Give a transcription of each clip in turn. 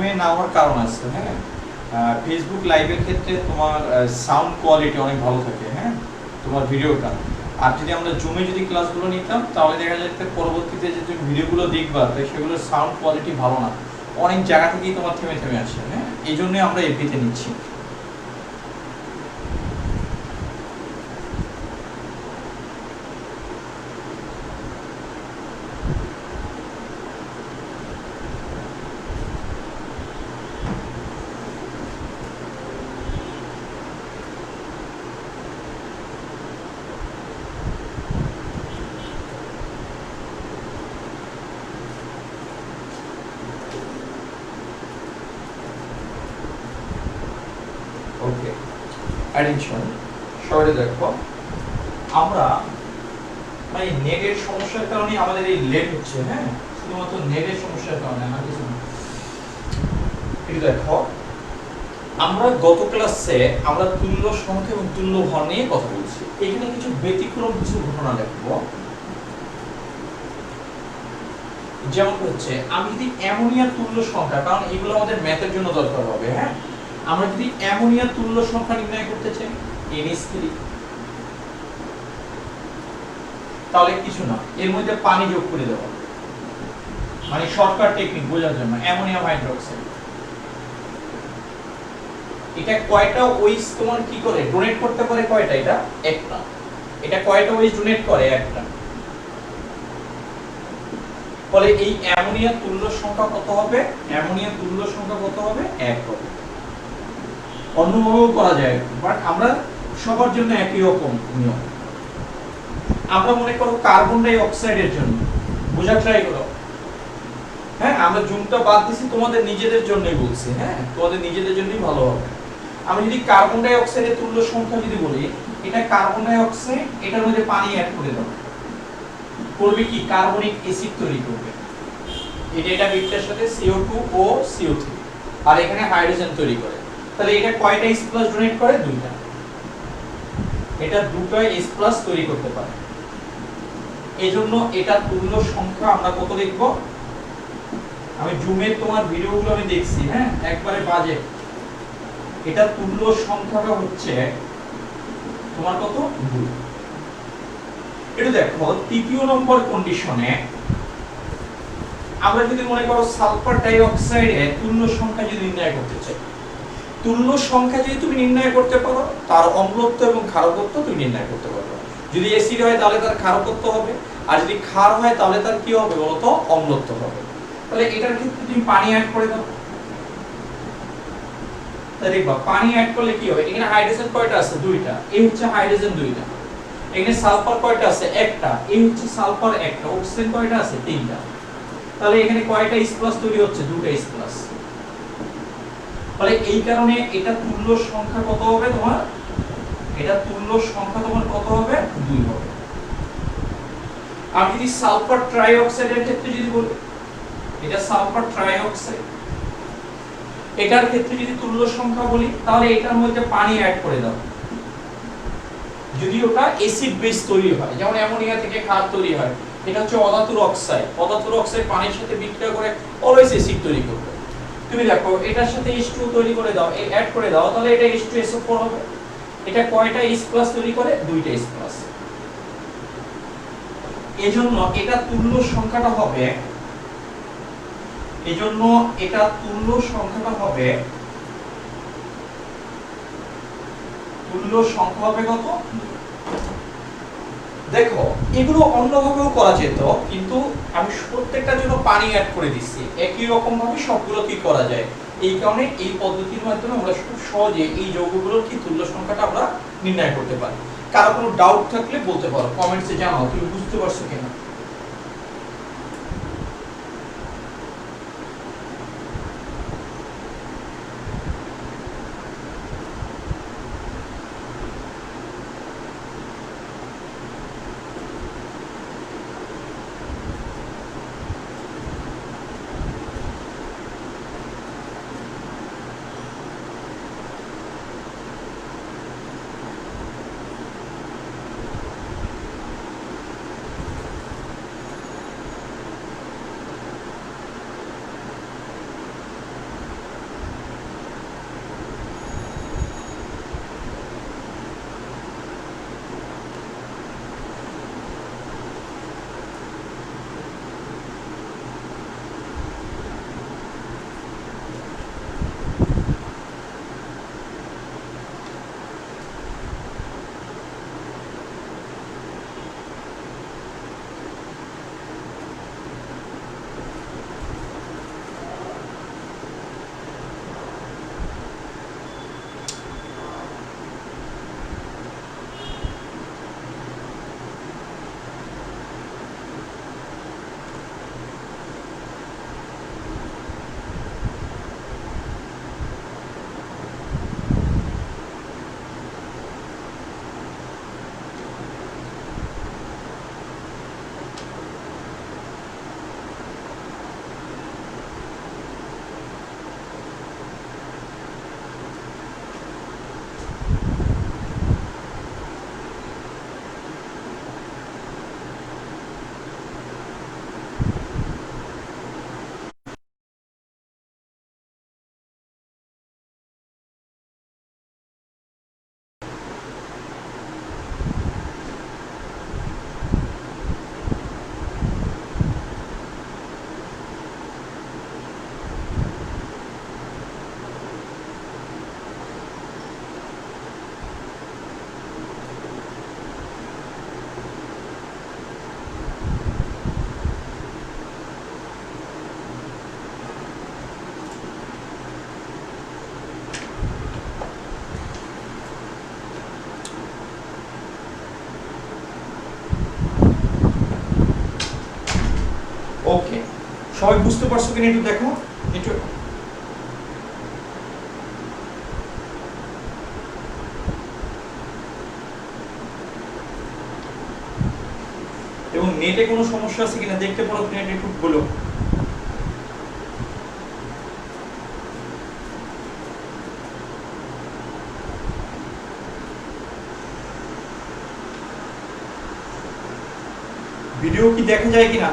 থেমে না হওয়ার কারণ আছে। হ্যাঁ, ফেসবুক লাইভের ক্ষেত্রে তোমার সাউন্ড কোয়ালিটি অনেক ভালো থাকে, হ্যাঁ, তোমার ভিডিওটা। আর যদি আমরা জুমে যদি ক্লাসগুলো নিতাম তাহলে দেখা যেত পরবর্তীতে যে তুমি ভিডিওগুলো দেখবা তো সেগুলোর সাউন্ড কোয়ালিটি ভালো না, অনেক জায়গা থেকেই তোমার থেমে থেমে আসে। হ্যাঁ, এই জন্যই আমরা এপিতে নিচ্ছি। ওকে, অ্যাটেনশন, সবাই দেখো, আমরা মানে নেটের সমস্যার কারণে আমাদের এই লেট হচ্ছে। হ্যাঁ, শুধুমাত্র নেটের সমস্যার কারণে, আর কিছু না। একটু দেখো, আমরা গত ক্লাসে আমরা তুল্য সংখ্যা এবং তুল্য ভর নিয়ে কথা বলছি। এখানে কিছু ব্যতিক্রম কিছু ঘটনা দেখবো। যেমন হচ্ছে আমি যদি অ্যামোনিয়া তুল্য সংখ্যা, কারণ এগুলো আমাদের ম্যাথের জন্য দরকার হবে। হ্যাঁ, আমরা যদি অ্যামোনিয়া তুল্য সংখ্যা নির্ণয় করতে চাই NH3, তাহলে কিছু না, এর মধ্যে পানি যোগ করে দেব, মানে শর্টকাট টেকনিক বোঝার জন্য। অ্যামোনিয়াম হাইড্রোক্সাইড, এটা কয়টা ওইস তোমার কি করে ডোনেট করতে পারে? কয়টা? এটা একটা। এটা কয়টা ওইস ডোনেট করে? একটা। ফলে এই অ্যামোনিয়া তুল্য সংখ্যা কত হবে? অ্যামোনিয়া তুল্য সংখ্যা কত হবে? 1 হবে। অন্যভাবেও করা যায়, বাট আমরা সবার জন্য একই রকম নিয়ম। আমরা মনে করো কার্বন ডাই অক্সাইডের জন্য বোঝা ট্রাই করো। হ্যাঁ, আমরা জুমটা বাদ দিছি তোমাদের নিজেদের জন্যই বলছি। হ্যাঁ, তোমাদের নিজেদের জন্যই ভালো হবে। আমি যদি কার্বন ডাই অক্সাইডের তুল্য সংখ্যা যদি বলি, এটা কার্বন ডাই অক্সাইড, এটার মধ্যে পানি অ্যাড করে দাও, করবে কি? কার্বনিক অ্যাসিড তৈরি করবে। এটা বিক্রিয়ার সাথে CO2 ও CO3, আর এখানে হাইড্রোজেন তৈরি করে। তাহলে এটা কয়টা H+ ডোনেট করে? দুইটা। এটা দুটো H+ তৈরি করতে পারে। এজন্য এটা তুল্য সংখ্যা আমরা কত লিখব? আমি জুমের তোমার ভিডিওগুলো আমি দেখছি, হ্যাঁ, একবারে বাজে। এটা তুল্য সংখ্যাটা হচ্ছে তোমার কত? 2। এটা দেখো, তৃতীয় নম্বর কন্ডিশনে আমরা যদি মনে করো সালফার ডাই অক্সাইডের তুল্য সংখ্যা যদি নির্ণয় করতে চাই, তুল্য সংখ্যা যদি তুমি নির্ণয় করতে পারো, তার অম্লত্ব এবং ক্ষারকত্ব তুমি নির্ণয় করতে পারবে। যদি অ্যাসিড হয় তাহলে তার ক্ষারকত্ব হবে, আর যদি ক্ষার হয় তাহলে তার কি হবে বলতো? অম্লত্ব হবে। তাহলে এটার ক্ষেত্রে তুমি পানি অ্যাড করে দাও, তাহলে দেখবা পানি অ্যাড করলে কি হবে? এখানে হাইড্রোজেন কয়টা আছে? দুইটা। এই হচ্ছে হাইড্রোজেন দুইটা। এখানে সালফার কয়টা আছে? একটা। এই হচ্ছে সালফার একটা। অক্সিজেন কয়টা আছে? তিনটা। তাহলে এখানে কয়টা H+ তৈরি হচ্ছে? দুটো H+। তাহলে এই কারণে এটা তুল্য সংখ্যা কত হবে তোমার? এটা তুল্য সংখ্যা তোমার কত হবে? 2 হবে। আমি যদি সালফার ট্রাই অক্সাইডের ক্ষেত্রে যদি বলি, এটা সালফার ট্রাই অক্সাইড, এটার ক্ষেত্রে যদি তুল্য সংখ্যা বলি, তাহলে এটার মধ্যে পানি অ্যাড করে দাও। যদি ওটা অ্যাসিড বেস তৈরি হয়, যেমন অ্যামোনিয়া থেকে ক্ষার তৈরি হয়, এটা হচ্ছে অধাতুর অক্সাইড। অধাতুর অক্সাইড পানির সাথে বিক্রিয়া করে অলওয়েজ অ্যাসিড তৈরি করবে। তুমি দেখো এটার সাথে H2 তৈরি করে দাও, অ্যাড করে দাও, তাহলে এটা H2SO4 হবে। এটা কয়টা H+ তৈরি করে? দুইটা H+। এজন্য এটা তুল্য সংখ্যাটা হবে, এজন্য এটা তুল্য সংখ্যাটা হবে, তুল্য সংখ্যা হবে কত? দেখো এগুলো অন্যভাবেও করা যেত, কিন্তু আমি প্রত্যেকটার জন্য পানি অ্যাড করে দিচ্ছি। একই রকম ভাবে সবগুলো কি করা যায়, এই কারণে এই পদ্ধতির মাধ্যমে আমরা খুব সহজে এই যৌগগুলোর কি তুল্য সংখ্যাটা আমরা নির্ণয় করতে পারি। কারো কোনো ডাউট থাকলে বলতে পারো, কমেন্টসে জানাও তুমি বুঝতে পারছো কিনা। সবাই বুঝতে পারছো কিনা একটু দেখো একটু। এবং নেটে কোনো সমস্যা আছে কিনা দেখতে পারো নেট একটু বলো। ভিডিও কি দেখা যায় কিনা?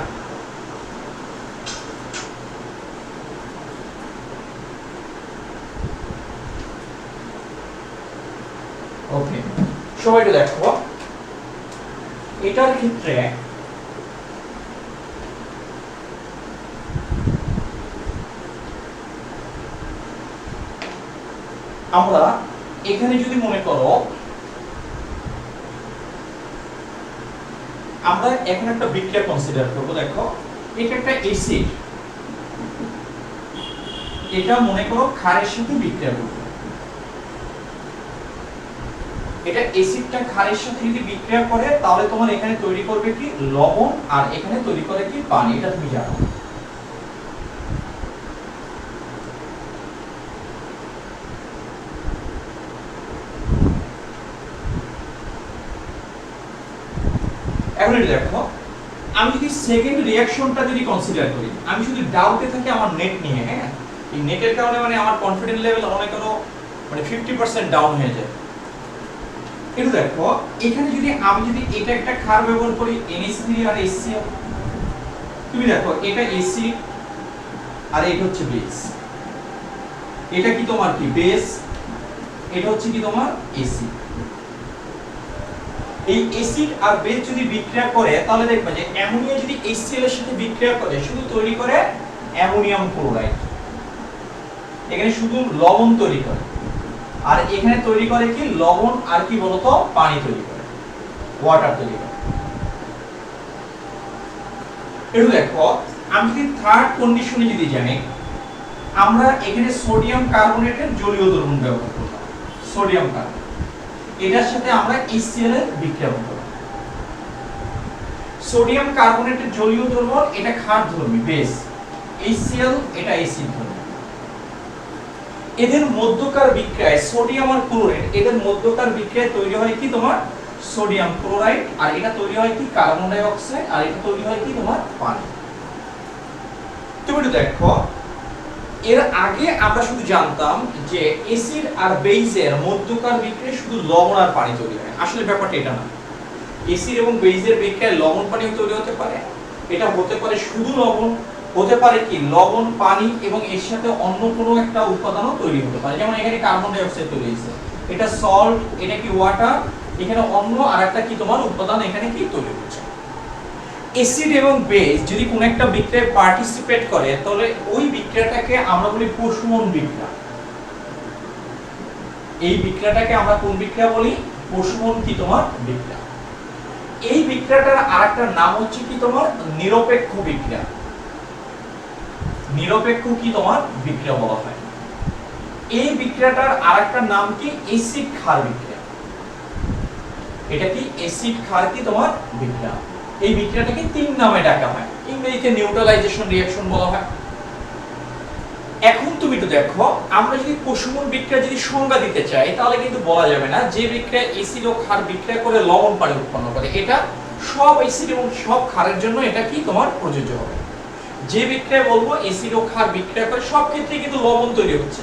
ওকে, সবাই একটু দেখো। এটার ক্ষেত্রে আমরা এখানে যদি মনে করো, আমরা এখন একটা বিক্রিয়া কনসিডার করব। দেখো এটা একটা অ্যাসিড, এটা মনে করো ক্ষারের সাথে বিক্রিয়া করবে। এটা অ্যাসিডটা ক্ষারের সাথে যদি বিক্রিয়া করে তাহলে তোমার এখানে তৈরি করবে কি লবণ, আর এখানে তৈরি করে কি পানি, এটা তুমি জানো। এখন এটা দেখো, আমি যদি সেকেন্ড রিঅ্যাকশনটা যদি কনসিডার করি, আমি শুধু ডাউটে থাকি আমার নেট নিয়ে, হ্যাঁ এই নেটের কারণে মানে আমার কনফিডেন্স লেভেল অনেক মানে 50% ডাউন হয়ে যায়। একটু দেখো এখানে যদি আমি যদি এটা একটা ক্ষার ব্যবহার করি NH3 আর HCl, তুমি দেখো এটা অ্যাসিড আর এটা হচ্ছে বেস। এটা কি তোমার কি বেস, এটা হচ্ছে কি তোমার অ্যাসিড। এই অ্যাসিড আর বেস যদি বিক্রিয়া করে তাহলে দেখবে যে অ্যামোনিয়া যদি HCl এর সাথে বিক্রিয়া করে শুধু তৈরি করে অ্যামোনিয়াম ক্লোরাইড, এখানে শুধু লবণ তৈরি করে, আর এখানে তৈরি করে কি লবণ আর কি বলতো পানি তৈরি করে, ওয়াটার তৈরি করে। একটু দেখো আমি যদি থার্ড কন্ডিশনে যদি জানি, আমরা এখানে সোডিয়াম কার্বনেটের জলীয় দ্রবণ ব্যবহার করব। সোডিয়াম কার্বনেট এটার সাথে আমরা HCl এর বিক্রিয়া করব। সোডিয়াম কার্বনেটের জলীয় দ্রবণ এটা ক্ষারধর্মী বেস, HCl এটা অ্যাসিড ধর্মী। এদের মধ্যকার বিক্রিয়ায় সোডিয়াম আর ক্লোরাইড, এদের মধ্যকার বিক্রিয়ায় তৈরি হয় কি তোমার সোডিয়াম ক্লোরাইড, আর এটা তৈরি হয় কি কার্বন ডাই অক্সাইড, আর এটা তৈরি হয় কি তোমার পানি। তুমি একটু দেখো, এর আগে আমরা শুধু জানতাম যে অ্যাসিড আর বেইজের মধ্যকার বিক্রিয়ায় শুধু লবণ আর পানি তৈরি হয়। আসলে ব্যাপারটা এটা না, অ্যাসিড এবং বেইজের বিক্রিয়ায় লবণ পানিও তৈরি হতে পারে, এটা হতে পারে শুধু লবণ, হতে পারে কি লবণ পানি এবং এর সাথে অন্য কোনো একটা উপাদানও তৈরি হতে পারে। যেমন এখানে কার্বন ডাই অক্সাইড তৈরি হয়েছে, এটা সল্ট, এটা কি ওয়াটার, এখানে অন্য আরেকটা কি তোমার উপাদান এখানে কি তৈরি হচ্ছে। অ্যাসিড এবং বেস যদি কোনো একটা বিক্রিয়ায় পার্টিসিপেট করে তাহলে ওই বিক্রিয়াটাকে আমরা বলি প্রশমন বিক্রিয়া। এই বিক্রিয়াটাকে আমরা কোন বিক্রিয়া বলি? প্রশমন কি তোমার বিক্রিয়া। এই বিক্রিয়াটার আরেকটা নাম হচ্ছে কি তোমার নিরপেক্ষ বিক্রিয়া। নিরপেক্ষ কি তোমার বিক্রিয়া বলা হয়। এই বিক্রিয়াটার আরেকটা নাম কি অ্যাসিড ক্ষার বিক্রিয়া। এটা কি অ্যাসিড ক্ষার কি তোমার বিক্রিয়া। এই বিক্রিয়াটাকে তিন নামে ডাকা হয়, ইংরেজিতে নিউট্রালাইজেশন রিঅ্যাকশন বলা হয়। এখন তুমি একটু দেখো, আমরা যদি প্রশমন বিক্রিয়া যদি সংজ্ঞা দিতে চাই তাহলে কিন্তু বলা যাবে না যে বিক্রিয়া অ্যাসিড ও ক্ষার বিক্রিয়া করে লবণ পানি উৎপন্ন করে, এটা সব অ্যাসিড এবং সব ক্ষারের জন্য এটা কি তোমার প্রযোজ্য হবে। যে বিক্রিয়া বলবো অ্যাসিড ও ক্ষার বিক্রিয়া করে সব ক্ষেত্রে কিন্তু লবণ তৈরি হচ্ছে,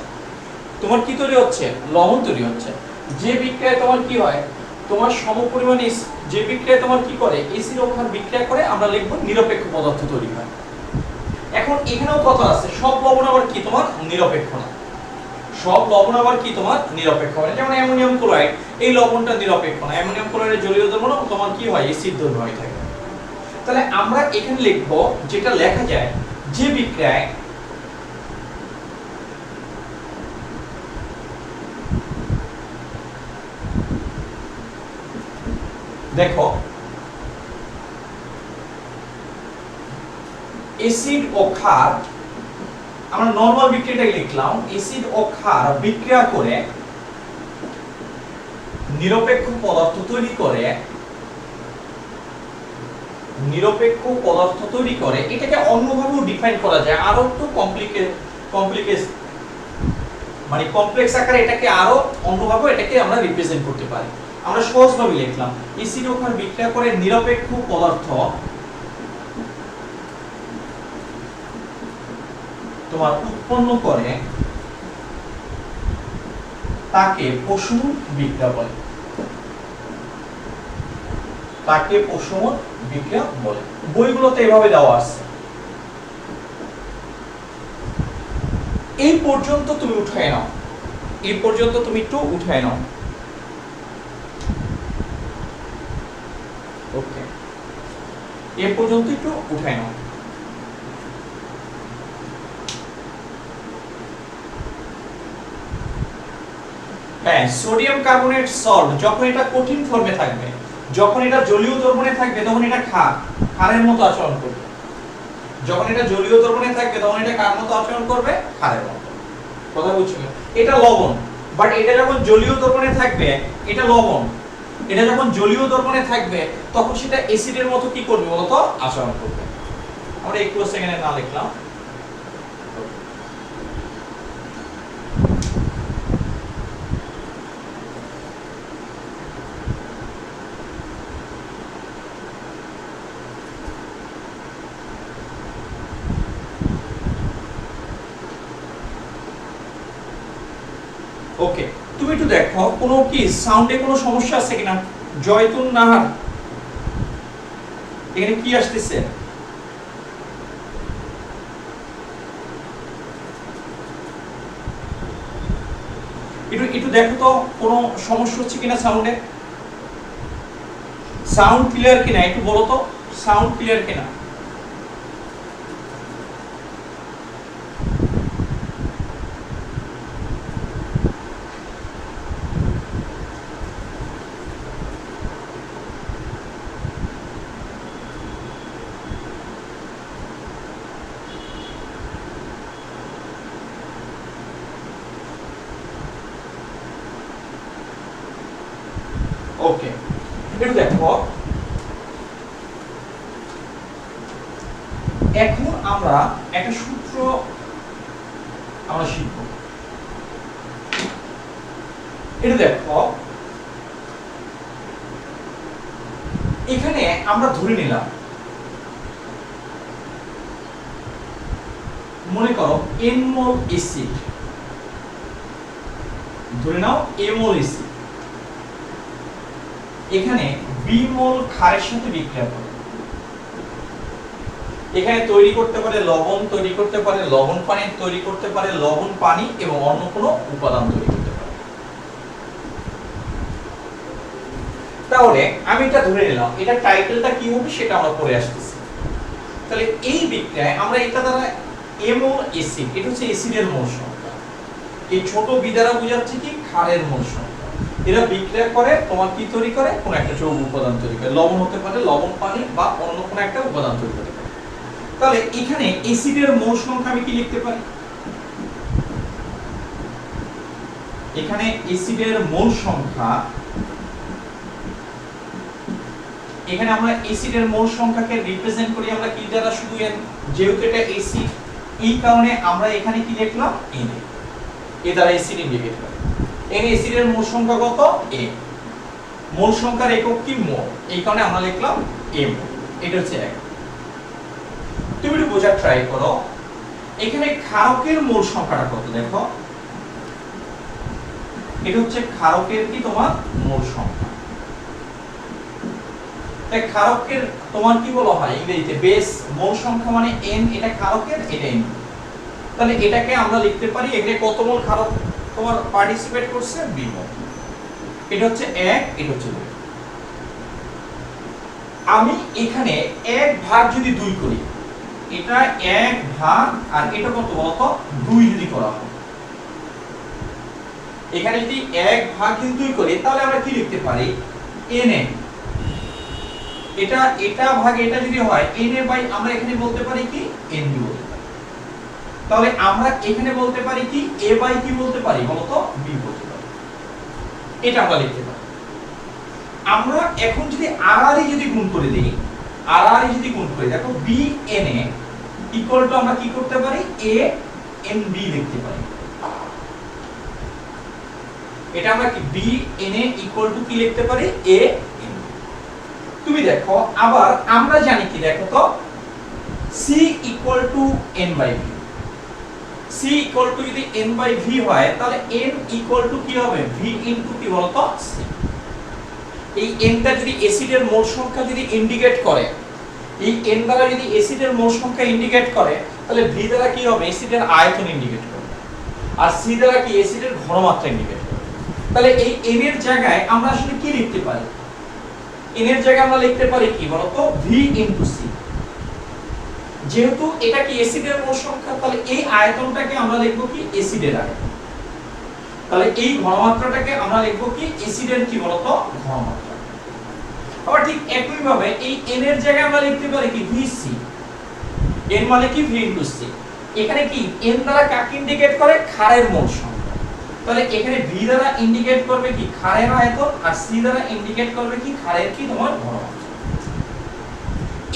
তোমার কি তৈরি হচ্ছে লবণ তৈরি হচ্ছে। যে বিক্রিয়ায় তোমার কি হয় তোমার সমপরিমাণে, যে বিক্রিয়া তোমার কি করে অ্যাসিড ও ক্ষার বিক্রিয়া করে আমরা লিখব নিরপেক্ষ পদার্থ তৈরি হয়। এখন এখানেও কথা আছে, সব লবণ আবার কি তোমার নিরপেক্ষ না, সব লবণ আবার কি তোমার নিরপেক্ষ হয়। যেমন অ্যামোনিয়াম ক্লোরাইড, এই লবণটা নিরপেক্ষ না, অ্যামোনিয়াম ক্লোরাইডের জলীয় দ্রবণ তোমার কি হয় অ্যাসিড ধর্মী হয়ে থাকে। তাহলে আমরা এখানে লিখব যেটা লেখা যায়, যে বিক্রিয়ায় দেখো অ্যাসিড ও ক্ষার, আমরা নরমাল বিক্রিয়াটাই লিখলাম, অ্যাসিড ও ক্ষার বিক্রিয়া করে নিরপেক্ষ পদার্থ তৈরি করে নিরপেক্ষ পদার্থ তৈরি করে, এটাকে অন্যভাবেও ডিফাইন করা যায়, আরো একটু কমপ্লিকেট মানে কমপ্লেক্স আকারে এটাকে আরো অন্যভাবে এটাকে আমরা রিপ্রেজেন্ট করতে পারি। আমরা সহজভাবে লিখলাম এসিড ও ক্ষার বিক্রিয়া করে নিরপেক্ষ পদার্থ তোমার উৎপন্ন করে, তাকে প্রশমন বিক্রিয়া বলে, তাকে প্রশমন বিক্রিয়া বলে। বইগুলোতে এভাবে দেওয়া আছে। এই পর্যন্ত তুমি উঠায় নাও, এই পর্যন্ত তুমি একটু উঠায় নাও। ওকে, এই পর্যন্ত একটু উঠায় নাও। হ্যাঁ, সোডিয়াম কার্বনেট সল্ট যখন এটা কঠিন ফর্মে থাকবে, যখন এটা জলীয় দ্রবণে থাকবে তখন এটা ক্ষারের মতো আচরণ করবে। যখন এটা জলীয় দ্রবণে থাকবে তখন এটা কার মতো আচরণ করবে? ক্ষারের মতো। কথা বুঝছো? এটা লবণ, বাট এটা যখন জলীয় দ্রবণে থাকবে, এটা লবণ, এটা যখন জলীয় দ্রবণে থাকবে তখন সেটা অ্যাসিডের মতো কি করবে বলতো? আচরণ করবে। আমরা একটু সেকেন্ডে না লিখলাম। ওকে, তুমি একটু দেখো কোনো কি সাউন্ডে কোনো সমস্যা আছে কিনা? জয়তুন নাহার, এখানে কি আসতেছে? একটু একটু দেখো তো কোনো সমস্যা হচ্ছে কিনা সাউন্ডে। সাউন্ড ক্লিয়ার কিনা একটু বলো তো, সাউন্ড ক্লিয়ার কিনা? ওকে, একটু দেখো এখন আমরা একটা সূত্র আমরা শিখব। এটা দেখো এখানে আমরা ধরে নিলাম, মনে করো n মোল অ্যাসিড, ধরে নাও a মোল অ্যাসিড এখানে b মোল ক্ষারের সাথে বিক্রিয়া করে, এখানে তৈরি করতে পারে লবণ, তৈরি করতে পারে লবণ পানি, তৈরি করতে পারে লবণ পানি এবং অন্য কোনো উপাদান তৈরি করতে পারে। তাহলে আমি এটা ধরে নিলাম, এটা টাইটেলটা কি হবে সেটা আমরা পরে আসতেছি। তাহলে এই বিক্রিয়ায় আমরা এটা দ্বারা a মোল অ্যাসিড, এটা হচ্ছে অ্যাসিডের মোল সংখ্যা, এই ছোট বি দ্বারা বোঝাচ্ছে কি? ক্ষারের মোল সংখ্যা। এরা বিক্রিয়া করে তোমার কি তৈরি করে? কোন একটা যৌগ উপাদান তৈরি করে, লবণ হতে পারে, লবণ পানি বা অন্য কোন একটা উপাদান তৈরি করতে পারে। তাহলে এখানে অ্যাসিডের মোল সংখ্যা আমি কি লিখতে পারি? এখানে অ্যাসিডের মোল সংখ্যা, এখানে আমরা অ্যাসিডের মোল সংখ্যাকে রিপ্রেজেন্ট করি আমরা কি দ্বারা? শুধু n, যেহেতু এটা অ্যাসিড এই কারণে আমরা এখানে কি লিখলাম? n, এ দ্বারা অ্যাসিড ইন্ডিকেট করে। n অ্যাসিডের মোল সংখ্যা কত? a, মোল সংখ্যার একক কি? মোল, এই কারণে আমরা লিখলাম m, এটা হচ্ছে 1। তুমি একটু বোঝার ট্রাই করো, এখানে ক্ষারকের মোল সংখ্যাটা কত দেখো, এটা হচ্ছে ক্ষারকের কি তোমার মোল সংখ্যা। তাই ক্ষারকের তোমার কি বলা হয় ইংরেজিতে? বেস। মোল সংখ্যা মানে n, এটা ক্ষারকের, এটা n। তাহলে এটাকে আমরা লিখতে পারি এখানে কত মোল ক্ষারক তোমার পার্টিসিপেট করছে? b মোল। এটা হচ্ছে 1, এটা হচ্ছে 2। আমি এখানে 1 ভাগ যদি 2 করি, এটা 1 ভাগ আর এটা কত বলতো? 2 যদি করা হয়, এখানে যদি 1 ভাগ যদি 2 করি তাহলে আমরা কি লিখতে পারি? na। এটা ভাগ এটা যদি হয় na বাই আমরা এখানে বলতে পারি কি? nb বলতে পারি। তাহলে আমরা এখানে বলতে পারি কি? a বাই কি বলতে পারি বলতো? b বলতে পারি। এটা আমরা লিখতে পারি। আমরা এখন যদি আর যদি গুণ করে দেই আর আর যদি গুণ করি, দেখো B N A equal to আমরা কি করতে পারি, এ এন বি লিখতে পারি। এটা আমরা কি B N A equal to কি লিখতে পারি, এ এন। তুমি দেখো আবার আমরা জানি কি, দেখো তো C equal to N by V. C equal to যদি n বাই ভি হয় তাহলে n ইকুয়াল টু কি হবে, v ইনটু কি বলতো সি। এই n টা যদি অ্যাসিডের মোল সংখ্যা যদি ইন্ডিকেট করে, এই n দ্বারা যদি অ্যাসিডের মোল সংখ্যা ইন্ডিকেট করে, তাহলে v দ্বারা কি হবে, অ্যাসিডের আয়তন ইন্ডিকেট করবে, আর c দ্বারা কি অ্যাসিডের ঘনমাত্রা ইন্ডিকেট করবে। তাহলে এই n এর জায়গায় আমরা আসলে কি লিখতে পারি, n এর জায়গায় আমরা লিখতে পারি কি বলতো, v ইনটু সি। যেহেতু এটা কি অ্যাসিডের মোল সংখ্যা, তাহলে এই আয়তনটাকে আমরা লিখব কি অ্যাসিডের আয়তন। তাহলে এই ঘনমাত্রাটাকে আমরা লিখব কি অ্যাসিডের কি বলতো ঘনমাত্রা। আবার ঠিক একই ভাবে এই n এর জায়গায় আমরা লিখতে পারি কি ভিসি। n মানে কি v ইনটু সি। এখানে কি n দ্বারা কাকে ইন্ডিকেট করে, ক্ষারের মোল সংখ্যা। তাহলে এখানে v দ্বারা ইন্ডিকেট করবে কি ক্ষারের আয়তন, আর c দ্বারা ইন্ডিকেট করবে কি ক্ষারের কি তোমার ঘনমাত্রা।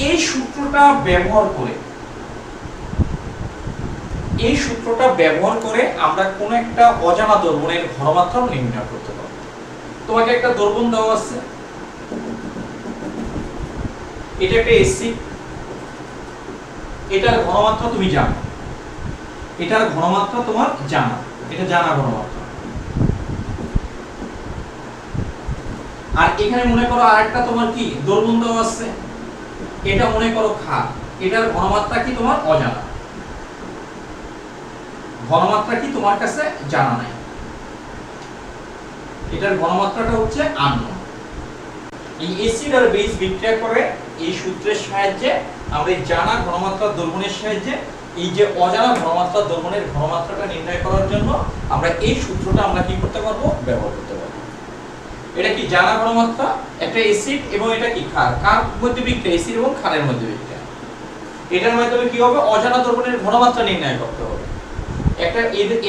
এই সূত্রটা ব্যবহার করে আমরা কোন একটা অজানা দ্রবণের ঘনমাত্রা নির্ণয় করতে পারব। তোমাকে একটা দ্রবণ দেওয়া আছে, এটা একটা এসিড, এটার ঘনমাত্রা তুমি জানো, এটার ঘনমাত্রা তোমার জানা, এটা জানা ঘনমাত্রা। আর এখানে মনে করো আরেকটা তোমার কি দ্রবণ দেওয়া আছে, এটা মনে করো ক্ষার, এটার ঘনমাত্রা কি তোমার অজানা, ঘনমাত্রা কি তোমার কাছে জানা নাই, এটার ঘনমাত্রাটা হচ্ছে আননোন। এই অ্যাসিড আর বেস বিক্রিয়া করে এই সূত্রের সাহায্যে আমরা এই জানা ঘনমাত্রার দ্রবণের সাহায্যে এই যে অজানা ঘনমাত্রার দ্রবণের ঘনমাত্রাটা নির্ণয় করার জন্য আমরা এই সূত্রটা আমরা কি করতে পারবো, ব্যবহার করতে পারবো। এটা কি জানা ঘনমাত্রা, একটা অ্যাসিড এবং এটা কি ক্ষার, কার মধ্যে বিক্রিয়া, অ্যাসিড এবং ক্ষারের মধ্যে বিক্রিয়া। এটার মাধ্যমে কি হবে, অজানা দ্রবণের ঘনমাত্রা নির্ণয় করতে হবে।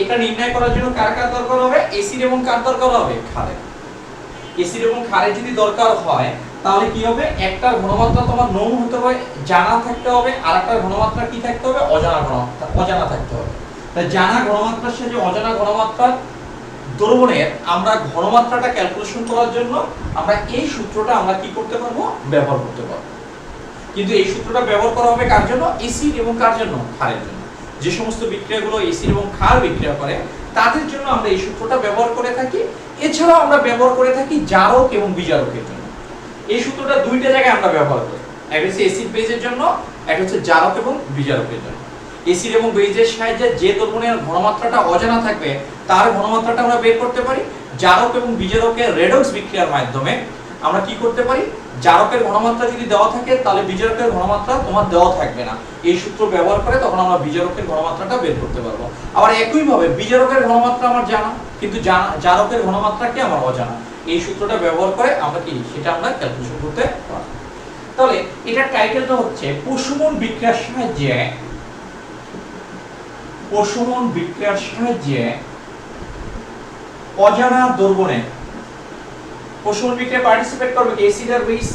এটা নির্ণয় করার জন্য কার কার দরকার হবে, অ্যাসিড এবং কার দরকার হবে, ক্ষারের। অ্যাসিড এবং ক্ষারের যদি দরকার হয় তাহলে কি হবে, একটার ঘনমাত্রা তোমার নোন হতে হবে, জানা থাকতে হবে, আর একটার ঘনমাত্রা কি থাকতে হবে, অজানা থাকতে হবে। তাই জানা ঘনমাত্রার সাথে অজানা ঘনমাত্রার দ্রবণের আমরা ঘনমাত্রাটা ক্যালকুলেশন করার জন্য আমরা এই সূত্রটা আমরা কি করতে পারবো, ব্যবহার করতে পারবো। কিন্তু এই সূত্রটা ব্যবহার করা হবে কার জন্য, অ্যাসিড এবং কার জন্য, ক্ষারের জন্য। যে সমস্ত বিক্রিয়াগুলো অ্যাসিড এবং ক্ষার বিক্রিয়া করে তাদের জন্য আমরা এই সূত্রটা ব্যবহার করে থাকি। এছাড়াও আমরা ব্যবহার করে থাকি জারক এবং বিজারকের জন্য। এই সূত্রটা দুইটা জায়গায় আমরা ব্যবহার করি, একটা হচ্ছে অ্যাসিড বেজের জন্য, একটা হচ্ছে জারক এবং বিজারকের জন্য। অ্যাসিড এবং বেজের সাহায্যে যে দ্রবণের ঘনমাত্রাটা অজানা থাকবে তার ঘনমাত্রাটা আমরা বের করতে পারি। জারক এবং বিজারকের রেডক্স বিক্রিয়ার মাধ্যমে আমরা কি করতে পারি, জারকের ঘনমাত্রা যদি দেওয়া থাকে তাহলে বিজারকের ঘনমাত্রা তোমার দেওয়া থাকবে না। এই সূত্র ব্যবহার করে তখন আমরা বিজারকের ঘনমাত্রাটা বের করতে পারবো। আবার একই ভাবে বিজারকের ঘনমাত্রা আমার জানা, কিন্তু জারকের ঘনমাত্রা কি আমার অজানা। এই সূত্রটা ব্যবহার করে আমরা কি সেটা আমরা ক্যালকুলেশন করতে পারবো। তাহলে এটার টাইটেলটা হচ্ছে প্রশমন বিক্রিয়ার সাহায্যে অজানা দ্রবণে প্রশমন বিক্রিয়া পার্টিসিপেট করবে কি অ্যাসিড আর বেস।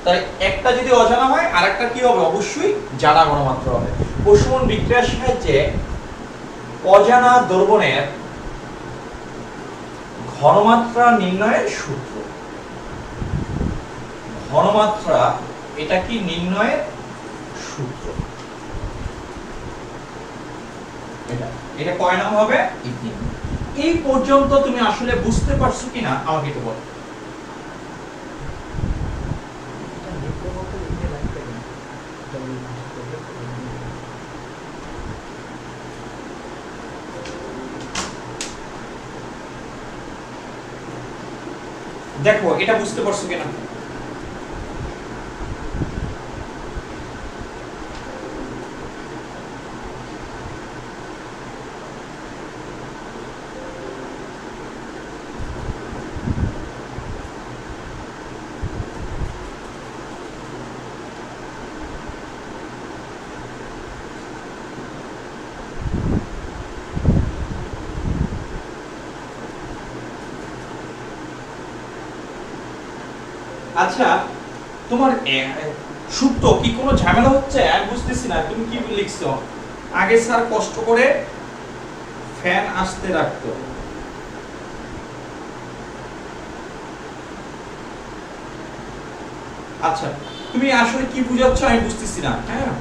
তাই একটা যদি অজানা হয় আরেকটা কি হবে, অবশ্যই জানা ঘনমাত্রা হবে। প্রশমন বিক্রিয়ার সাহায্যে অজানা দ্রবণের ঘনমাত্রা নির্ণয়ের সূত্র। ঘনমাত্রা এটা কি নির্ণয়ের সূত্র, এটা কয় নাম হবে, এই পর্যন্ত তুমি আসলে বুঝতে পারছো কিনা আমাকে একটু বলো। দেখো এটা বুঝতে পারছো কিনা। আচ্ছা তোমার সুপ্ত কি কোনো ঝামেলা হচ্ছে? আমি বুঝতেছি না তুমি কি লিখছো। আগে স্যার কষ্ট করে ফ্যান আসতে রাখতো। আচ্ছা তুমি আসলে কি বুঝাচ্ছ আমি বুঝতেছি না। হ্যাঁ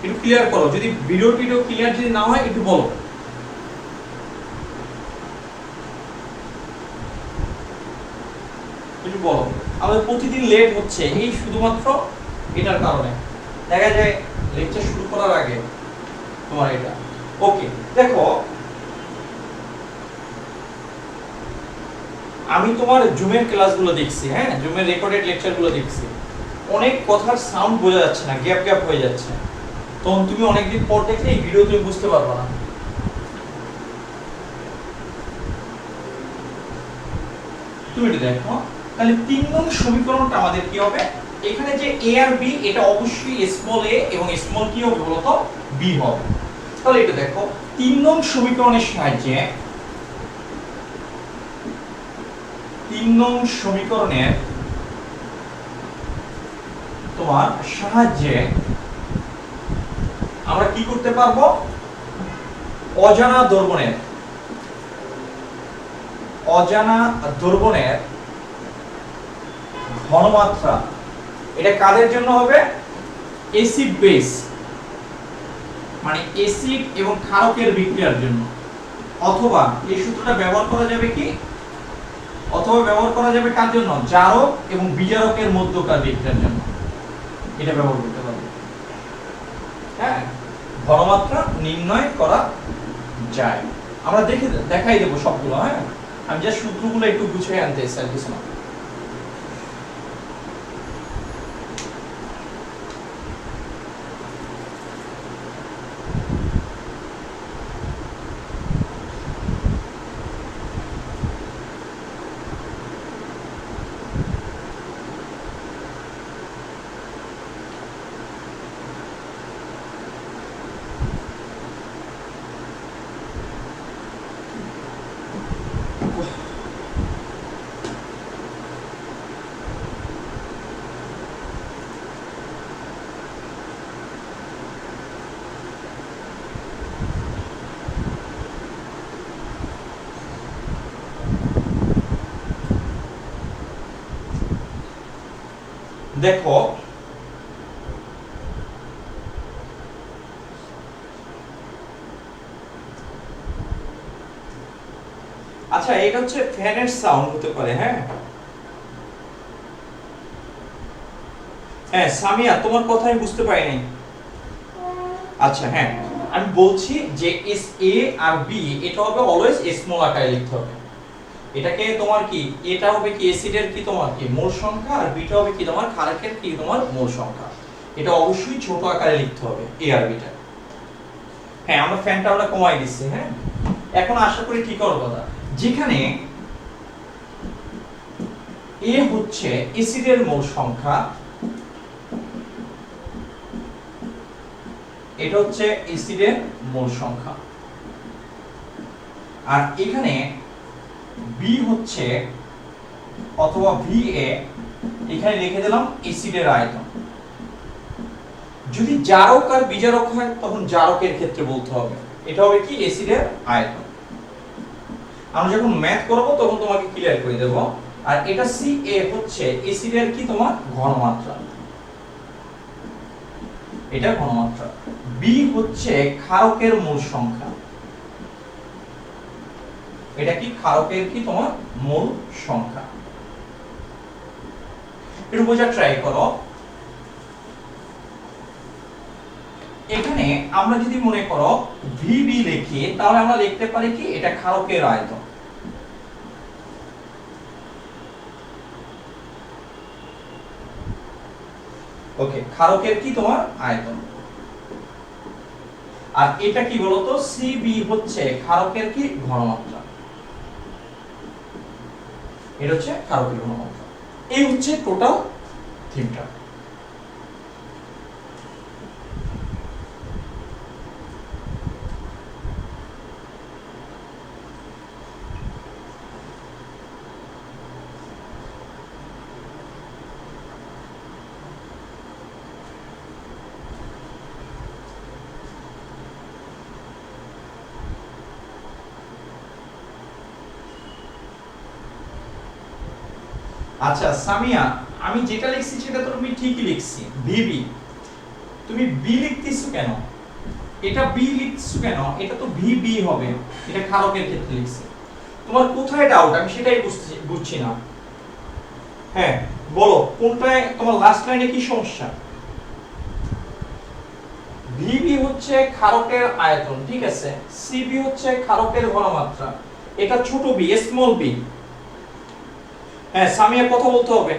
একটু ক্লিয়ার করো, যদি ভিডিও ক্লিয়ার যদি না হয় একটু বলো। একটু বলো। আমাদের প্রতিদিন লেট হচ্ছে এই শুধুমাত্র এটার কারণে, দেখা যায় লেকচার শুরু করার আগে তোমার এটা। ওকে দেখো আমি তোমার জুমের ক্লাসগুলো দেখছি, হ্যাঁ জুমের রেকর্ডেড লেকচারগুলো দেখছি, অনেক কথার সাউন্ড বোঝা যাচ্ছে না, গ্যাপ গ্যাপ হয়ে যাচ্ছে। তখন তুমি অনেকদিন পর দেখলে এই ভিডিও তুমি বুঝতে পারবে না। তুমি এটা দেখো তাহলে ৩ নং সমীকরণটা আমাদের কি হবে, এখানে যে এ আর বি এটা অবশ্যই স্মল এ এবং স্মল কি হবে বলতো বি হবে। তাহলে এটা দেখো ৩ নং সমীকরণের সাহায্যে ৩ নং সমীকরণের তোমার সাহায্যে আমরা কি করতে পারবো, অজানা দ্রবণের ঘনমাত্রা, এটা কাদের জন্য হবে, অ্যাসিড বেস মানে অ্যাসিড এবং ক্ষারকের বিক্রিয়ার জন্য। অথবা এই সূত্রটা ব্যবহার করা যাবে কি, অথবা ব্যবহার করা যাবে কার জন্য, জারক এবং বিজারকের মধ্যকার বিক্রিয়ার জন্য, এটা ব্যবহার করতে পারবে। হ্যাঁ ঘনমাত্রা নির্ণয় করা যায়, আমরা দেখাই দেবো সবগুলো। হ্যাঁ আমি যা সূত্রগুলো একটু গুছিয়ে আনতে চাই কিছু না। দেখো আচ্ছা এটা হচ্ছে ফ্যানের সাউন্ড হতে পারে। হ্যাঁ হ্যাঁ সামিয়া তোমার কথা আমি বুঝতে পারি নাই। আচ্ছা হ্যাঁ আমি বলছি যে এস এ আর বি এটা হবে অলওয়েজ স্মল আকারে লিখতে হবে। এটাকে তোমার কি, এটা হবে কি অ্যাসিডের কি তোমার কি মোল সংখ্যা, আর বিটা হবে কি তোমার ক্ষারকের কি তোমার মোল সংখ্যা। এটা অবশ্যই ছোট আকারে লিখতে হবে এ আর বিটা। হ্যাঁ আমরা ফ্যানটা আমরা কমাই দিচ্ছি। হ্যাঁ এখন আশা করি কি করব দাদা, যেখানে এ হচ্ছে অ্যাসিডের মোল সংখ্যা, এটা হচ্ছে অ্যাসিডের মোল সংখ্যা, আর এখানে বি হচ্ছে অথবা ভি এ, এখানে লিখে দিলাম অ্যাসিডের আয়তন। যদি জারক আর বিজারক হয় তখন জারকের ক্ষেত্রে বলতে হবে, এটা হবে কি অ্যাসিডের আয়তন। আমরা যখন ম্যাথ করব তখন তোমাকে ক্লিয়ার করে দেব। আর এটা সি এ হচ্ছে অ্যাসিডের কি তোমার ঘনমাত্রা, এটা ঘনমাত্রা। বি হচ্ছে ক্ষারকের মোল সংখ্যা, এটা কি ক্ষারকের কি তোমার মোল সংখ্যা। একটু বোঝার ট্রাই করো। এখানে আমরা যদি মনে করো ভিবি লিখি তাহলে আমরা লিখতে পারি কি এটা ক্ষারকের আয়তন। ওকে ক্ষারকের কি তোমার আয়তন। আর এটা কি বলতো সিবি হচ্ছে ক্ষারকের কি ঘনমাত্রা, এটা হচ্ছে ক্ষারকের ঘনমাত্রা। এই হচ্ছে টোটাল থিমটা। আচ্ছা সামিয়া, আমি যেটা লিখছি সেটা তো তুমি ঠিকই লিখছি, ভিবি। তুমি বি লিখতেছো কেন? এটা বি লিখছো কেন? এটা তো ভিবি হবে, এটা ক্ষারকের ক্ষেত্রে লিখছি। তোমার কোথায় ডাউট আমি সেটাই বুঝছি না। হ্যাঁ বলো, কোনটায় তোমার লাস্ট লাইনে কি সমস্যা? ভিবি হচ্ছে ক্ষারকের আয়তন, ঠিক আছে, সিবি হচ্ছে ক্ষারকের ঘনমাত্রা, এটা ছোট বি, স্মল বি। হ্যাঁ সামিয়া কথা বলতে হবে।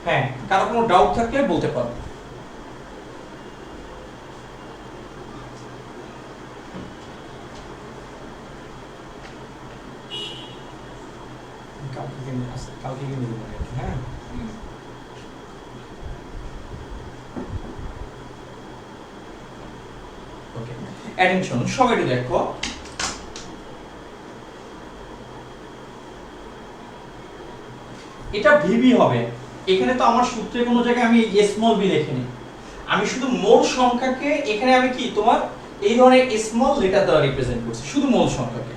হ্যাঁ কারো কোনো ডাউট থাকলে বলতে পারো। কালকে হ্যাঁ ওকে, অ্যাটেনশন সবাই একটু দেখো। এটা ভিবি হবে। এখানে তো আমার সূত্রে কোনো জায়গায় আমি স্মল বি লিখিনি, আমি শুধু মোল সংখ্যাকে এখানে আমি কি তোমার এই ধরনের স্মল লেটার দ্বারা রিপ্রেজেন্ট করছি, শুধু মোল সংখ্যাকে।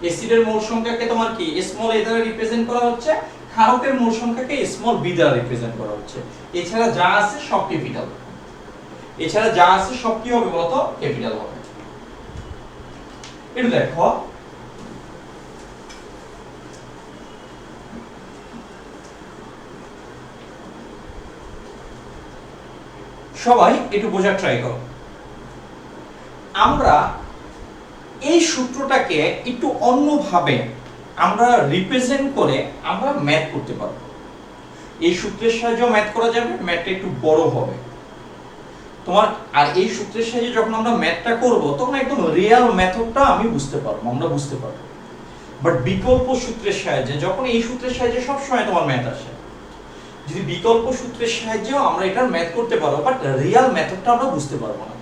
অ্যাসিডের মোল সংখ্যাকে তোমার কি স্মল এ দ্বারা রিপ্রেজেন্ট করা হচ্ছে, ক্ষারকের মোল সংখ্যাকে স্মল বি দ্বারা রিপ্রেজেন্ট করা হচ্ছে। এছাড়া যা আছে সব ক্যাপিটাল, এছাড়া যা আছে সব কি হবে বলতো? ক্যাপিটাল হবে। একটু দেখো, সবাই একটু বোঝার ট্রাই করো। আমরা এই সূত্রটাকে একটু অন্যভাবে আমরা রিপ্রেজেন্ট করে আমরা ম্যাথ করতে পারবো। এই সূত্রের সাহায্যে ম্যাথ করা যাবে, ম্যাথটা একটু বড় হবে তোমার। আর এই সূত্রের সাহায্যে যখন আমরা ম্যাথটা করব তখন একদম রিয়েল মেথডটা আমি বুঝতে পারবো, আমরা বুঝতে পারবো। বাট বিকল্প সূত্রের সাহায্যে, যখন এই সূত্রের সাহায্যে সব সময় তোমার ম্যাথ আসে, যদি বিকল্প সূত্রের সাহায্যেও আমরা এটার ম্যাথ করতে পারবো, বাট রিয়েল মেথডটা আমরা বুঝতে পারবো না।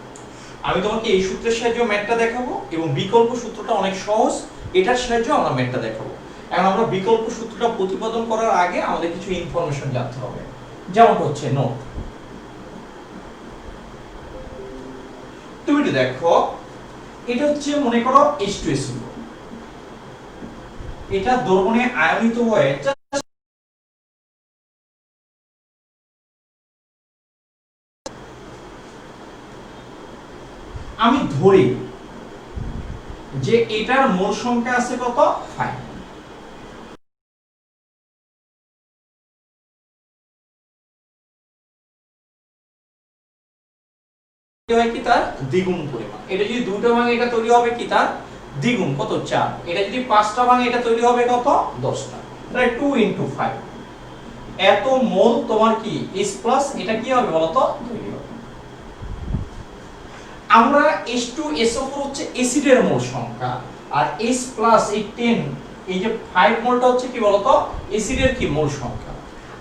আমি তোমাকে এই সূত্রের সাহায্যে ম্যাথটা দেখাবো এবং বিকল্প সূত্রটা অনেক সহজ, এটার সাহায্যে আমরা ম্যাথটা দেখাবো। এখন আমরা বিকল্প সূত্রটা প্রতিপাদন করার আগে আমাদের কিছু ইনফরমেশন জানতে হবে, যেমন হচ্ছে নোট। তুমি একটু দেখো, এটা হচ্ছে মনে করো H2SO, এটা দ্রবণে আয়নিত হয়ে আমি ধরি যে এটার মোল সংখ্যা আছে কত? 5। হয় কি তার দ্বিগুণ পরিমাণ। এটা যদি দুটো ভাঙে এটা তৈরি হবে কি তার দ্বিগুণ, কত? 4। এটা যদি পাঁচটা ভাঙে এটা তৈরি হবে কত? 10টা। তাহলে 2 * 5 এত মোল তোমার কি H+ এটা কি হবে বলতো? তৈরি হবে। আমরা H2SO4 হচ্ছে অ্যাসিডের মোল সংখ্যা, আর H+ এই 10 এই যে 5 মোলটা হচ্ছে কি বলতো? অ্যাসিডের কি মোল সংখ্যা।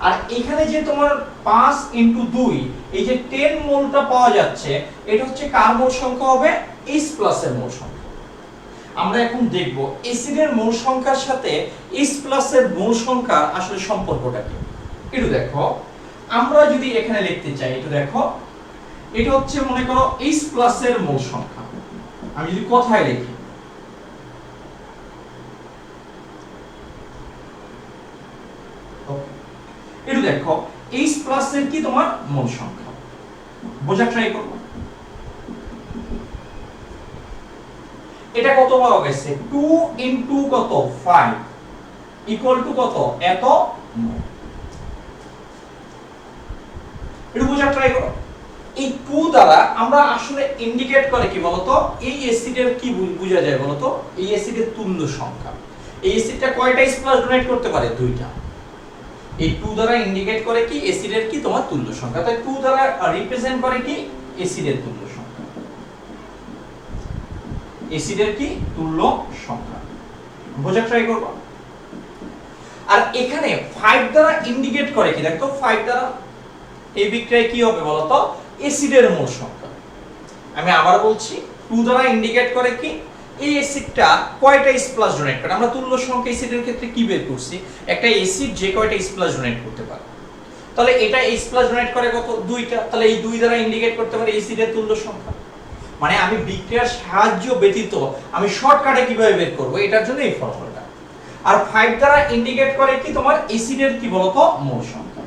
আর এখানে যে তোমার 5 * 2 এই যে 10 মোলটা পাওয়া যাচ্ছে, এটা হচ্ছে কার মোল সংখ্যা হবে? H+ এর মোল সংখ্যা। আমরা এখন দেখব অ্যাসিডের মোল সংখ্যার সাথে H+ এর মোল সংখ্যার আসলে সম্পর্কটা কি। একটু দেখো, আমরা যদি এখানে লিখতে চাই, একটু দেখো, এটা হচ্ছে মনে করো H+ এর মোল সংখ্যা। আমি যদি কথায় লিখি, একটু দেখো H+ এর কি তোমার মোল সংখ্যা বোঝা ট্রাই করব। এটা কত পাওয়া গেছে? 2 * কত? 5 = কত? এত মোল। একটু বোঝা ট্রাই করো। এই 2 দ্বারা আমরা আসলে ইন্ডিকেট করে কি বলতো? এই অ্যাসিডের কি বোঝা যায় বলতো? এই অ্যাসিডের তুল্য সংখ্যা। এই অ্যাসিডটা কয়টা H+ ডোনেট করতে পারে? 2টা। এই 2 দ্বারা ইন্ডিকেট করে কি অ্যাসিডের কি তোমার তুল্য সংখ্যা। তাই 2 দ্বারা রিপ্রেজেন্ট করে কি অ্যাসিডের তুল্য সংখ্যা, অ্যাসিডের কি তুল্য সংখ্যা। বোঝা ট্রাই করব। আর এখানে 5 দ্বারা ইন্ডিকেট করে কি দেখো, 5 দ্বারা এই বিক্রিয়ায় কি হবে বলতো? অ্যাসিডের মোল সংখ্যা। আমি আবার বলছি, 2 দ্বারা ইন্ডিকেট করে কি এই অ্যাসিডটা কয়টা H+ ডোনেট করে। আমরা তুল্য সংখ্যা অ্যাসিডের ক্ষেত্রে কি বের করছি? একটা অ্যাসিড যে কয়টা H+ ডোনেট করতে পারে। তাহলে এটা H প্লাস ডোনেট করে কত দুইটা, তাহলে এই দুই দ্বারা ইন্ডিকেট করতে পারি এসিডের তুল্য সংখ্যা। মানে আমি বিক্রিয়ার সাহায্য ব্যতীত আমি শর্টকাটে কিভাবে বের করব, এটার জন্য এই ফর্মুলাটা। আর 5 দ্বারা ইন্ডিকেট করে কি তোমার এসিডের কি বলতো মোল সংখ্যা।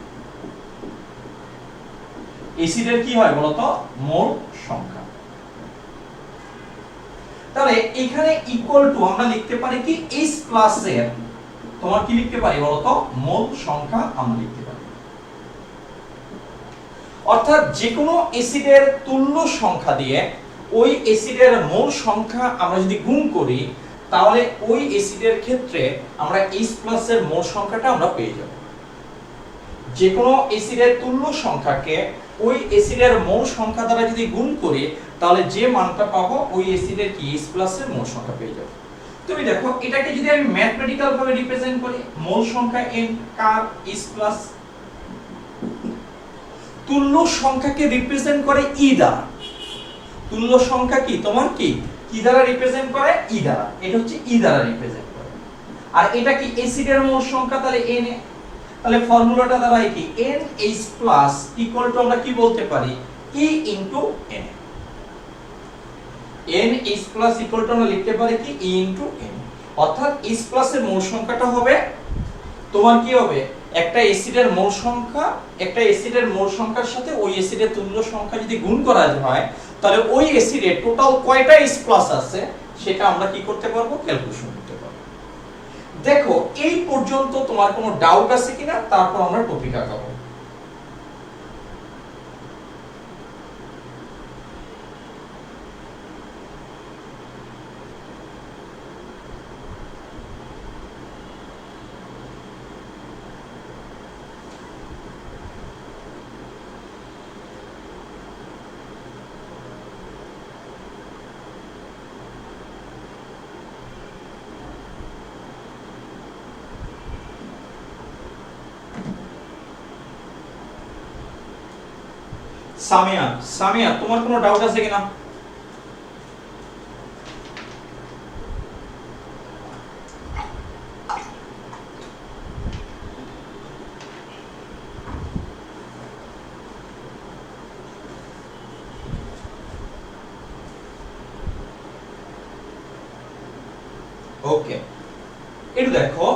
এসিডের কি হয় বলতো মোল সংখ্যা। তাহলে এখানে ইকুয়াল টু আমরা লিখতে পারি কি H প্লাস এর তোমার কি লিখতে পারি বলতো মোল সংখ্যা আমরা লিখতে পারি। অর্থাৎ যে কোনো এসিডের তুল্য সংখ্যা দিয়ে ওই এসিডের মোল সংখ্যা আমরা যদি গুণ করি তাহলে ওই এসিডের ক্ষেত্রে আমরা H+ এর মোল সংখ্যাটা আমরা পেয়ে যাব। যে কোনো এসিডের তুল্য সংখ্যাকে ওই এসিডের মোল সংখ্যা দ্বারা যদি গুণ করি তাহলে যে মানটা পাবো ওই এসিডের কি H+ এর মোল সংখ্যা পেয়ে যাব। তুমি দেখো এটাকে যদি আমি ম্যাথমেটিক্যাল ভাবে রিপ্রেজেন্ট করি মোল সংখ্যা n কার H+, তুল্য সংখ্যাকে রিপ্রেজেন্ট করে ই দ্বারা। তুল্য সংখ্যা কি তোমার কি দ্বারা রিপ্রেজেন্ট করে ই দ্বারা, এটা হচ্ছে ই দ্বারা রিপ্রেজেন্ট করে। আর এটা কি এসিডের মোল সংখ্যা তাহলে n এ, তাহলে ফর্মুলাটা দাঁড়ায় কি NH+ ইকুয়াল টু আমরা কি বলতে পারি E into n। NH+ equal to আমরা লিখতে পারি কি E ইনটু n, অর্থাৎ H+ এর মোল সংখ্যাটা হবে তোমার কি হবে একটা এসিডের মোল সংখ্যা, একটা এসিডের মোল সংখ্যার সাথে ওই এসিডের তুল্য সংখ্যা যদি গুণ করা হয় তাহলে ওই এসিডের টোটাল কয়টা H+ আছে সেটা আমরা কি করতে পারবো ক্যালকুলেশন করতে পারবো। দেখো এই পর্যন্ত তোমার কোনো ডাউট আছে কিনা, তারপর আমরা টপিক আগাবো। সামিয়া তোমার কোনো ডাউট আছে কিনা? ওকে, একটু দেখো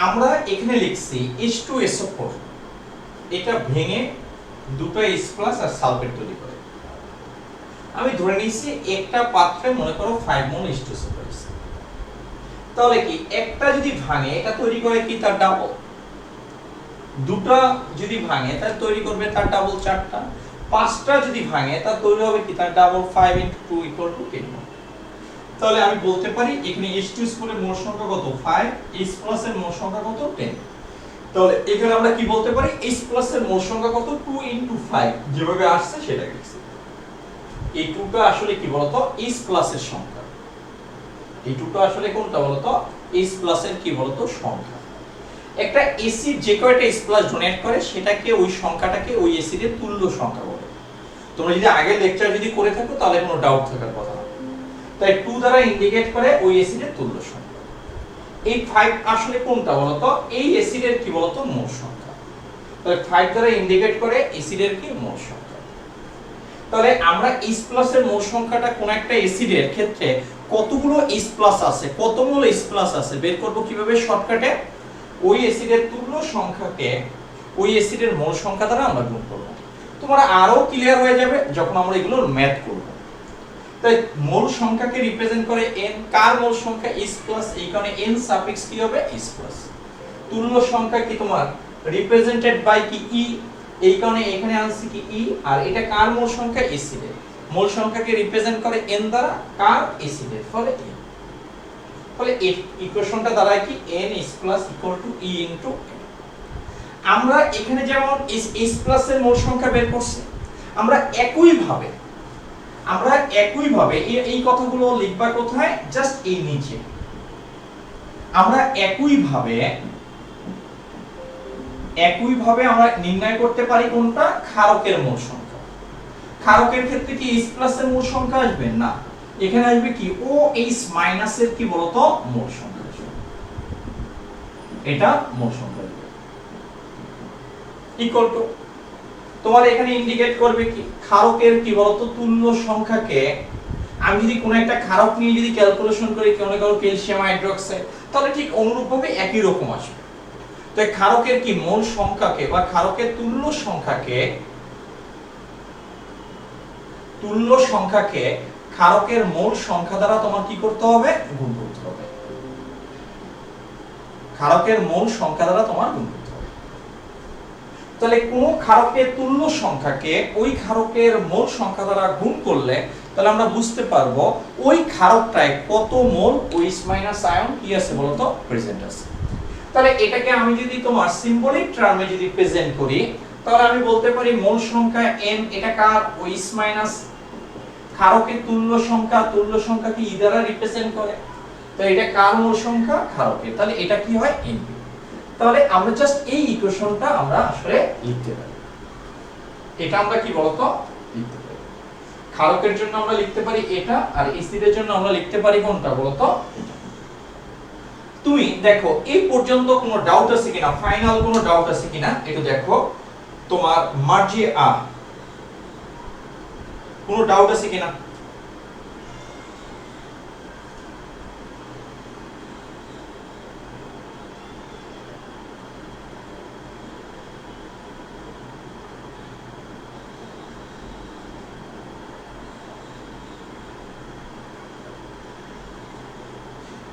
আমরা এখানে লিখছি H2SO4, এটা ভেঙে দুটো H+ আর সালফেট তৈরি করে। আমি ধরে নিয়েছি একটা পাত্রে মনে করো 5 মোল H2SO4 আছে, তাহলে কি একটা যদি ভাঙে এটা তৈরি করে কি তার ডাবল, দুটো যদি ভাঙে তাহলে তৈরি করবে তার ডাবল 4টা, পাঁচটা যদি ভাঙে তার তৈরি হবে কি তার ডাবল 5 * 2 = 10 মোল। তাহলে আমি বলতে পারি এখানে H2SO4 এর মোল সংখ্যা কত 5, H+ এর মোল সংখ্যা কত 10। তাহলে এখানে আমরা কি বলতে পারি H+ এর মোল সংখ্যা কত 2 * 5, যেভাবে আসছে সেটা লিখছি। এই 2টা আসলে কি বলতো H+ এর সংখ্যা, এই 2টা আসলে কোনটা বলতো H+ এর কি বলতো সংখ্যা। একটা এসিড যে কয়টা H+ ডোনেট করে সেটাকে ওই সংখ্যাটাকে ওই এসিডের তুল্য সংখ্যা বলে। তোমরা যদি আগের লেকচার যদি করে থাকো তাহলে কোনো ডাউট থাকার কথা না। তাই 2 দ্বারা ইন্ডিকেট করে ওই এসিডের তুল্য সংখ্যা। এই 5 আসলে কোনটা বলতো এই এসিডের কি বলতো মোল সংখ্যা, তাহলে 5 দ্বারা ইন্ডিকেট করে এসিডের কি মোল সংখ্যা। তাহলে আমরা H+ এর মোল সংখ্যাটা কোন একটা এসিডের ক্ষেত্রে কতগুলো H+ আছে, কত মোল H+ আছে বের করব কিভাবে শর্টকাটে, ওই এসিডের তুল্য সংখ্যাকে ওই এসিডের মোল সংখ্যা দ্বারা আমরা গুণ করব। তোমরা আরো ক্লিয়ার হয়ে যাবে যখন আমরা এগুলোর ম্যাথ করব। তাই মোল সংখ্যাকে রিপ্রেজেন্ট করে n, কার মোল সংখ্যা H+, এই কারণে n সাফিক্স কি হবে H+। তুল্য সংখ্যা কি তোমার রিপ্রেজেন্টেড বাই কি e, এই কারণে এখানে আনছি কি e, আর এটা কার মোল সংখ্যা এসিডের, মোল সংখ্যাকে রিপ্রেজেন্ট করে n দ্বারা, কার এসিডের, ফলে n। ফলে এই ইকুয়েশনটা দাঁড়ায় কি NH+ = E * n। আমরা এখানে যেমন H+ এর মোল সংখ্যা বের করছি, আমরা একইভাবে এই কথাগুলো লিখবা কোথায় জাস্ট এই নিচে। আমরা একইভাবে আমরা নির্ণয় করতে পারি কোনটা ক্ষারকের মোল সংখ্যা। ক্ষারকের ক্ষেত্রে কি H+ এর মোল সংখ্যা আসবে না, এখানে আসবে কি OH- এর কি বলতো মোল সংখ্যা, এটা মোল সংখ্যা। ইকুয়াল টু তোমার এখানে ইন্ডিকেট করবে কি ক্ষারকের কি বলতো তুল্য সংখ্যাকে আমি যদি কোনো একটা ক্ষারক নিয়ে যদি ক্যালকুলেশন করি মনে করো ক্যালসিয়াম হাইড্রোক্সাইড তাহলে ঠিক অনুরূপভাবে একই রকম আসবে। তো এই ক্ষারকের কি মোল সংখ্যাকে বা ক্ষারকের তুল্য সংখ্যাকে ক্ষারকের মোল সংখ্যা দ্বারা তোমার কি করতে হবে গুণ করতে হবে। ক্ষারকের মোল সংখ্যা দ্বারা তোমার গুণ করতে হবে। তাহলে কোন ক্ষারকের তুল্য সংখ্যাকে ওই ক্ষারকের মোল সংখ্যা দ্বারা গুণ করলে তাহলে আমরা বুঝতে পারবো ওই ক্ষারকটায় কত মোল OH মাইনাস আয়ন কি আছে বলতো প্রেজেন্ট আছে। তাহলে এটাকে আমি যদি তোমার সিম্বলিক টার্মে যদি প্রেজেন্ট করি তাহলে আমি বলতে পারি মোল সংখ্যা n এটা কার OH মাইনাস ক্ষারকের তুল্য সংখ্যা কি ই দ্বারা রিপ্রেজেন্ট করে। তো এটা কার মোল সংখ্যা ক্ষারকের, তাহলে এটা কি হয় NP। তাহলে আমরা জাস্ট এই ইকুয়েশনটা আমরা আসলে লিখতে পারি। এটা আমরা কি বলতো লিখতে পারি ক্ষারকের জন্য আমরা লিখতে পারি এটা, আর এসিডের জন্য আমরা লিখতে পারি কোনটা বলতো এটা। তুমি দেখো এই পর্যন্ত কোনো ডাউট আছে কিনা, ফাইনাল কোনো ডাউট আছে কিনা একটু দেখো। তোমার মার্জি কোনো ডাউট আছে কিনা?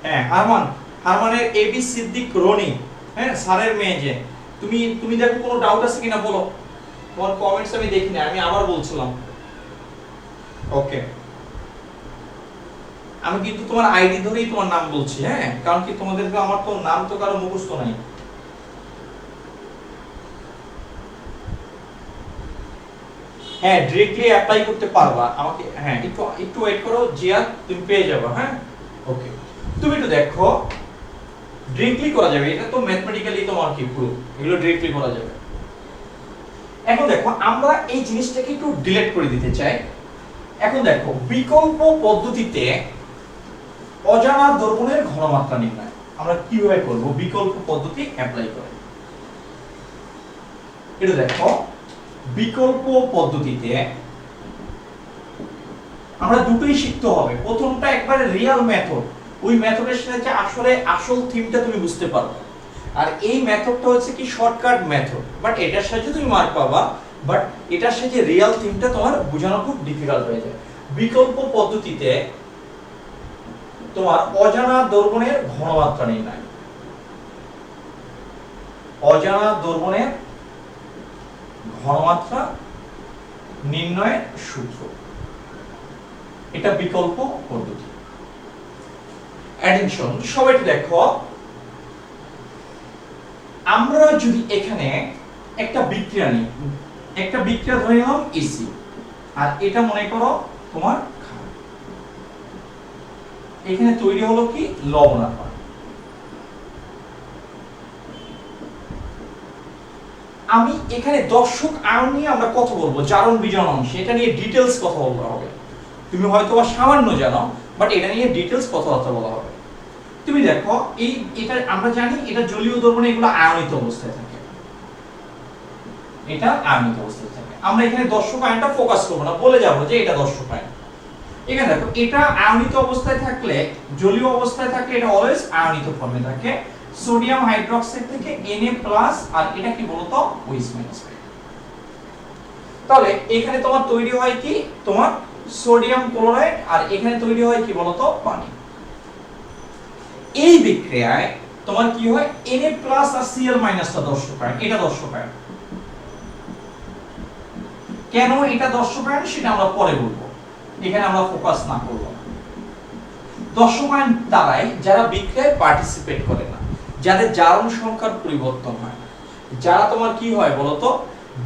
হ্যাঁ হারমানের এবি সিদ্দিক রনি, হ্যাঁ স্যারের মেয়ে যে তুমি দেখো কোনো ডাউট আছে কিনা বলো। তোমার কমেন্টস আমি দেখি না, আমি আবার বলছিলাম। ওকে আমি কিন্তু তোমার আইডি ধরেই তোমার নাম বলছি, হ্যাঁ কারণ কি তোমাদেরকে আমার তো নাম তো কারো মুখস্থ নাই। হ্যাঁ ডাইরেক্টলি অ্যাপ্লাই করতে পারবা আমাকে, হ্যাঁ একটু ওয়েট করো জিয়া তুমি পেয়ে যাবে। হ্যাঁ ওকে তুমি একটু দেখো ডাইরেক্টলি করা যাবে, এটা তো ম্যাথমেটিক্যালি তোমার কি প্রুফ, এগুলো ডাইরেক্টলি করা যাবে। এখন দেখো আমরা এই জিনিসটাকে একটু ডিলিট করে দিতে চাই। এখন দেখো বিকল্প পদ্ধতিতে অজানা দ্রবণের ঘনমাত্রা নির্ণয় আমরা কিভাবে করব বিকল্প পদ্ধতি অ্যাপ্লাই করে। এটা দেখো বিকল্প পদ্ধতিতে আমরা দুটোই শিখতে হবে। প্রথমটা একবারে রিয়েল মেথড, ওই মেথডের সাথে আসলে আসল থিমটা তুমি বুঝতে পারবে। আর এই মেথডটা হচ্ছে কি শর্টকাট মেথড, বাট এটার সাথে তুমি মার্ক পাবা, বাট এটার সাথে রিয়েল থিমটা তোমার বোঝানো খুব ডিফিকাল্ট হয়ে যায়। বিকল্প পদ্ধতিতে তোমার অজানা দ্রবণের ঘনমাত্রা নির্ণয়, অজানা দ্রবণের ঘনমাত্রা নির্ণয়ের সূত্র, এটা বিকল্প পদ্ধতি। অ্যাটেনশন সবাই দেখো, আমরা যদি এখানে একটা বিক্রিয়া নিই, একটা বিক্রিয়া ধরে নিলাম এসি, আর এটা মনে করো তোমার এখানে তৈরি হলো কি লবণাকার। আমি এখানে দর্শক আয়ন নিয়ে আমরা কথা বলবো, জারণ বিজারণ সেটা নিয়ে ডিটেইলস কথা বলতে হবে। তুমি হয়তো বা সামান্য জানো, বাট এটা নিয়ে ডিটেইলস কথাবার্তা বলা হবে। তুমি দেখো এটা আমরা জানি এটা জলীয় দ্রবণে এগুলো আয়নিত অবস্থায় থাকে, এটা আয়নিত অবস্থায় থাকে। আমরা এখানে দর্শক আয়নটা ফোকাস করব না, বলে যাব যে এটা দর্শক আয়ন। এখানে দেখো এটা আয়নিত অবস্থায় থাকলে, জলীয় অবস্থায় থাকলে এটা অলওয়েজ আয়নিত ফর্মে থাকে। সোডিয়াম হাইড্রোক্সাইড থেকে Na+ আর এটা কি বলতো OH-। তাহলে এখানে তোমার তৈরি হয় কি তোমার সোডিয়াম ক্লোরাইড, আর এখানে তৈরি হয় কি বলতো পানি। এই বিক্রিয়ায় তোমার কি হয় Na+ আর Cl- টা দর্শক আয়ন, এটা দর্শক আয়ন। কেন এটা দর্শক আয়ন সেটা আমরা পরে বলবো, এখানে আমরা ফোকাস না করব। দর্শক আয়ন দ্বারাই যারা বিক্রিয়ায় পার্টিসিপেট করে না, যাদের জারণ সংখ্যার পরিবর্তন হয় না, যারা তোমার কি হয় বলতো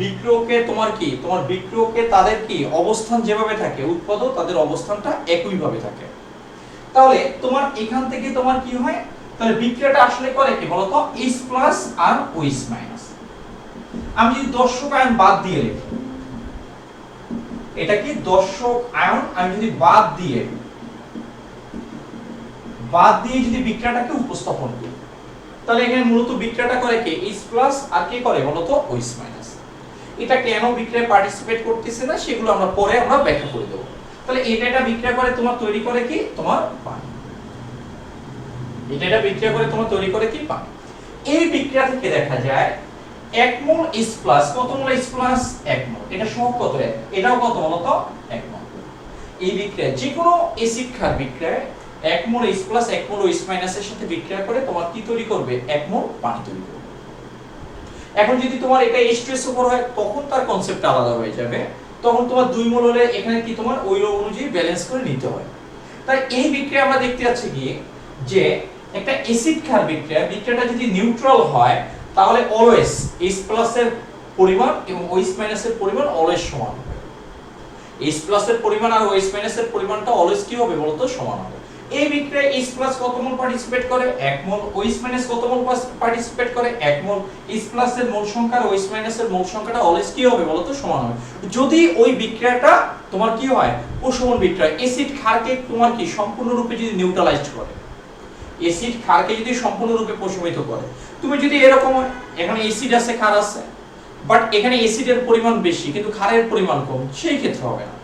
বিক্রিয়কে তোমার কি তোমার বিক্রিয়কে তাদের কি অবস্থান যেভাবে থাকে উৎপাদক তাদের অবস্থানটা একই ভাবে থাকে। তাহলে তোমার এখান থেকে তোমার কি হয়, তাহলে বিক্রিয়াটা আসলে করে কি বলতো H+ আর OH-। আমি যদি দর্শক আয়ন বাদ দিয়ে লিখি, এটা কি দর্শক আয়ন, আমি যদি বাদ দিয়ে যদি বিক্রিয়াটাকে উপস্থাপন করি, তাহলে এখানে মূলত বিক্রিয়াটা করে কি H+ আর কে করে বলতো OH-। এটা কেন বিক্রিয়ায় পার্টিসিপেট করতেছে না সেগুলো আমরা পরে আমরা ব্যাখ্যা করে দেব। তাহলে এটা বিক্রিয়া করে তোমার তৈরি করে কি তোমার পানি, এটা বিক্রিয়া করে তোমার তৈরি করে কি পানি। এই বিক্রিয়া থেকে দেখা যায় 1 মোল H প্লাস, কত মোল H প্লাস 1 মোল, এটা সহগ কত, এটাও কত বলতো 1 মোল। এই বিক্রিয়া যে কোনো অ্যাসিড ক্ষার বিক্রিয়ায় 1 মোল H প্লাস 1 মোল OH মাইনাস এর সাথে বিক্রিয়া করে তোমার কি তৈরি করবে, 1 মোল পানি তৈরি করবে। এখন যদি তোমার এটা H2SO4 হয় তখন তার কনসেপ্ট আলাদা হয়ে যাবে, তখন তোমার 2 মোল হলে এখানে কি তোমার ওই অনুযায়ী ব্যালেন্স করে নিতে হয়। তাই এই বিক্রিয়া আমরা দেখতে যাচ্ছি কি যে একটা অ্যাসিড ক্ষার বিক্রিয়াটা যদি নিউট্রাল হয় তাহলে অলওয়েজ H প্লাস এর পরিমাণ এবং OH মাইনাস এর পরিমাণ অলওয়েজ সমান হবে। H প্লাস এর পরিমাণ আর OH মাইনাস এর পরিমাণটা অলওয়েজ কি হবে বলতো, সমান হবে। এই বিক্রিয়ায় H প্লাস কত মোল পার্টিসিপেট করে, 1 মোল। OH মাইনাস কত মোল পার্টিসিপেট করে, 1 মোল। H প্লাস এর মোল সংখ্যা আর OH মাইনাস এর মোল সংখ্যাটা অলওয়েজ কি হবে বলতো, সমান হবে। যদি ওই বিক্রিয়াটা তোমার কি হয়, প্রশমন বিক্রিয়া, অ্যাসিড ক্ষারকে তোমার কি সম্পূর্ণরূপে যদি নিউট্রালাইজড করে, অ্যাসিড ক্ষারকে যদি সম্পূর্ণরূপে প্রশমিত করে, তুমি যদি এরকম হয় এখানে অ্যাসিড আছে ক্ষার আছে, বাট এখানে অ্যাসিডের পরিমাণ বেশি কিন্তু ক্ষারের পরিমাণ কম, সেই ক্ষেত্রে হবে না।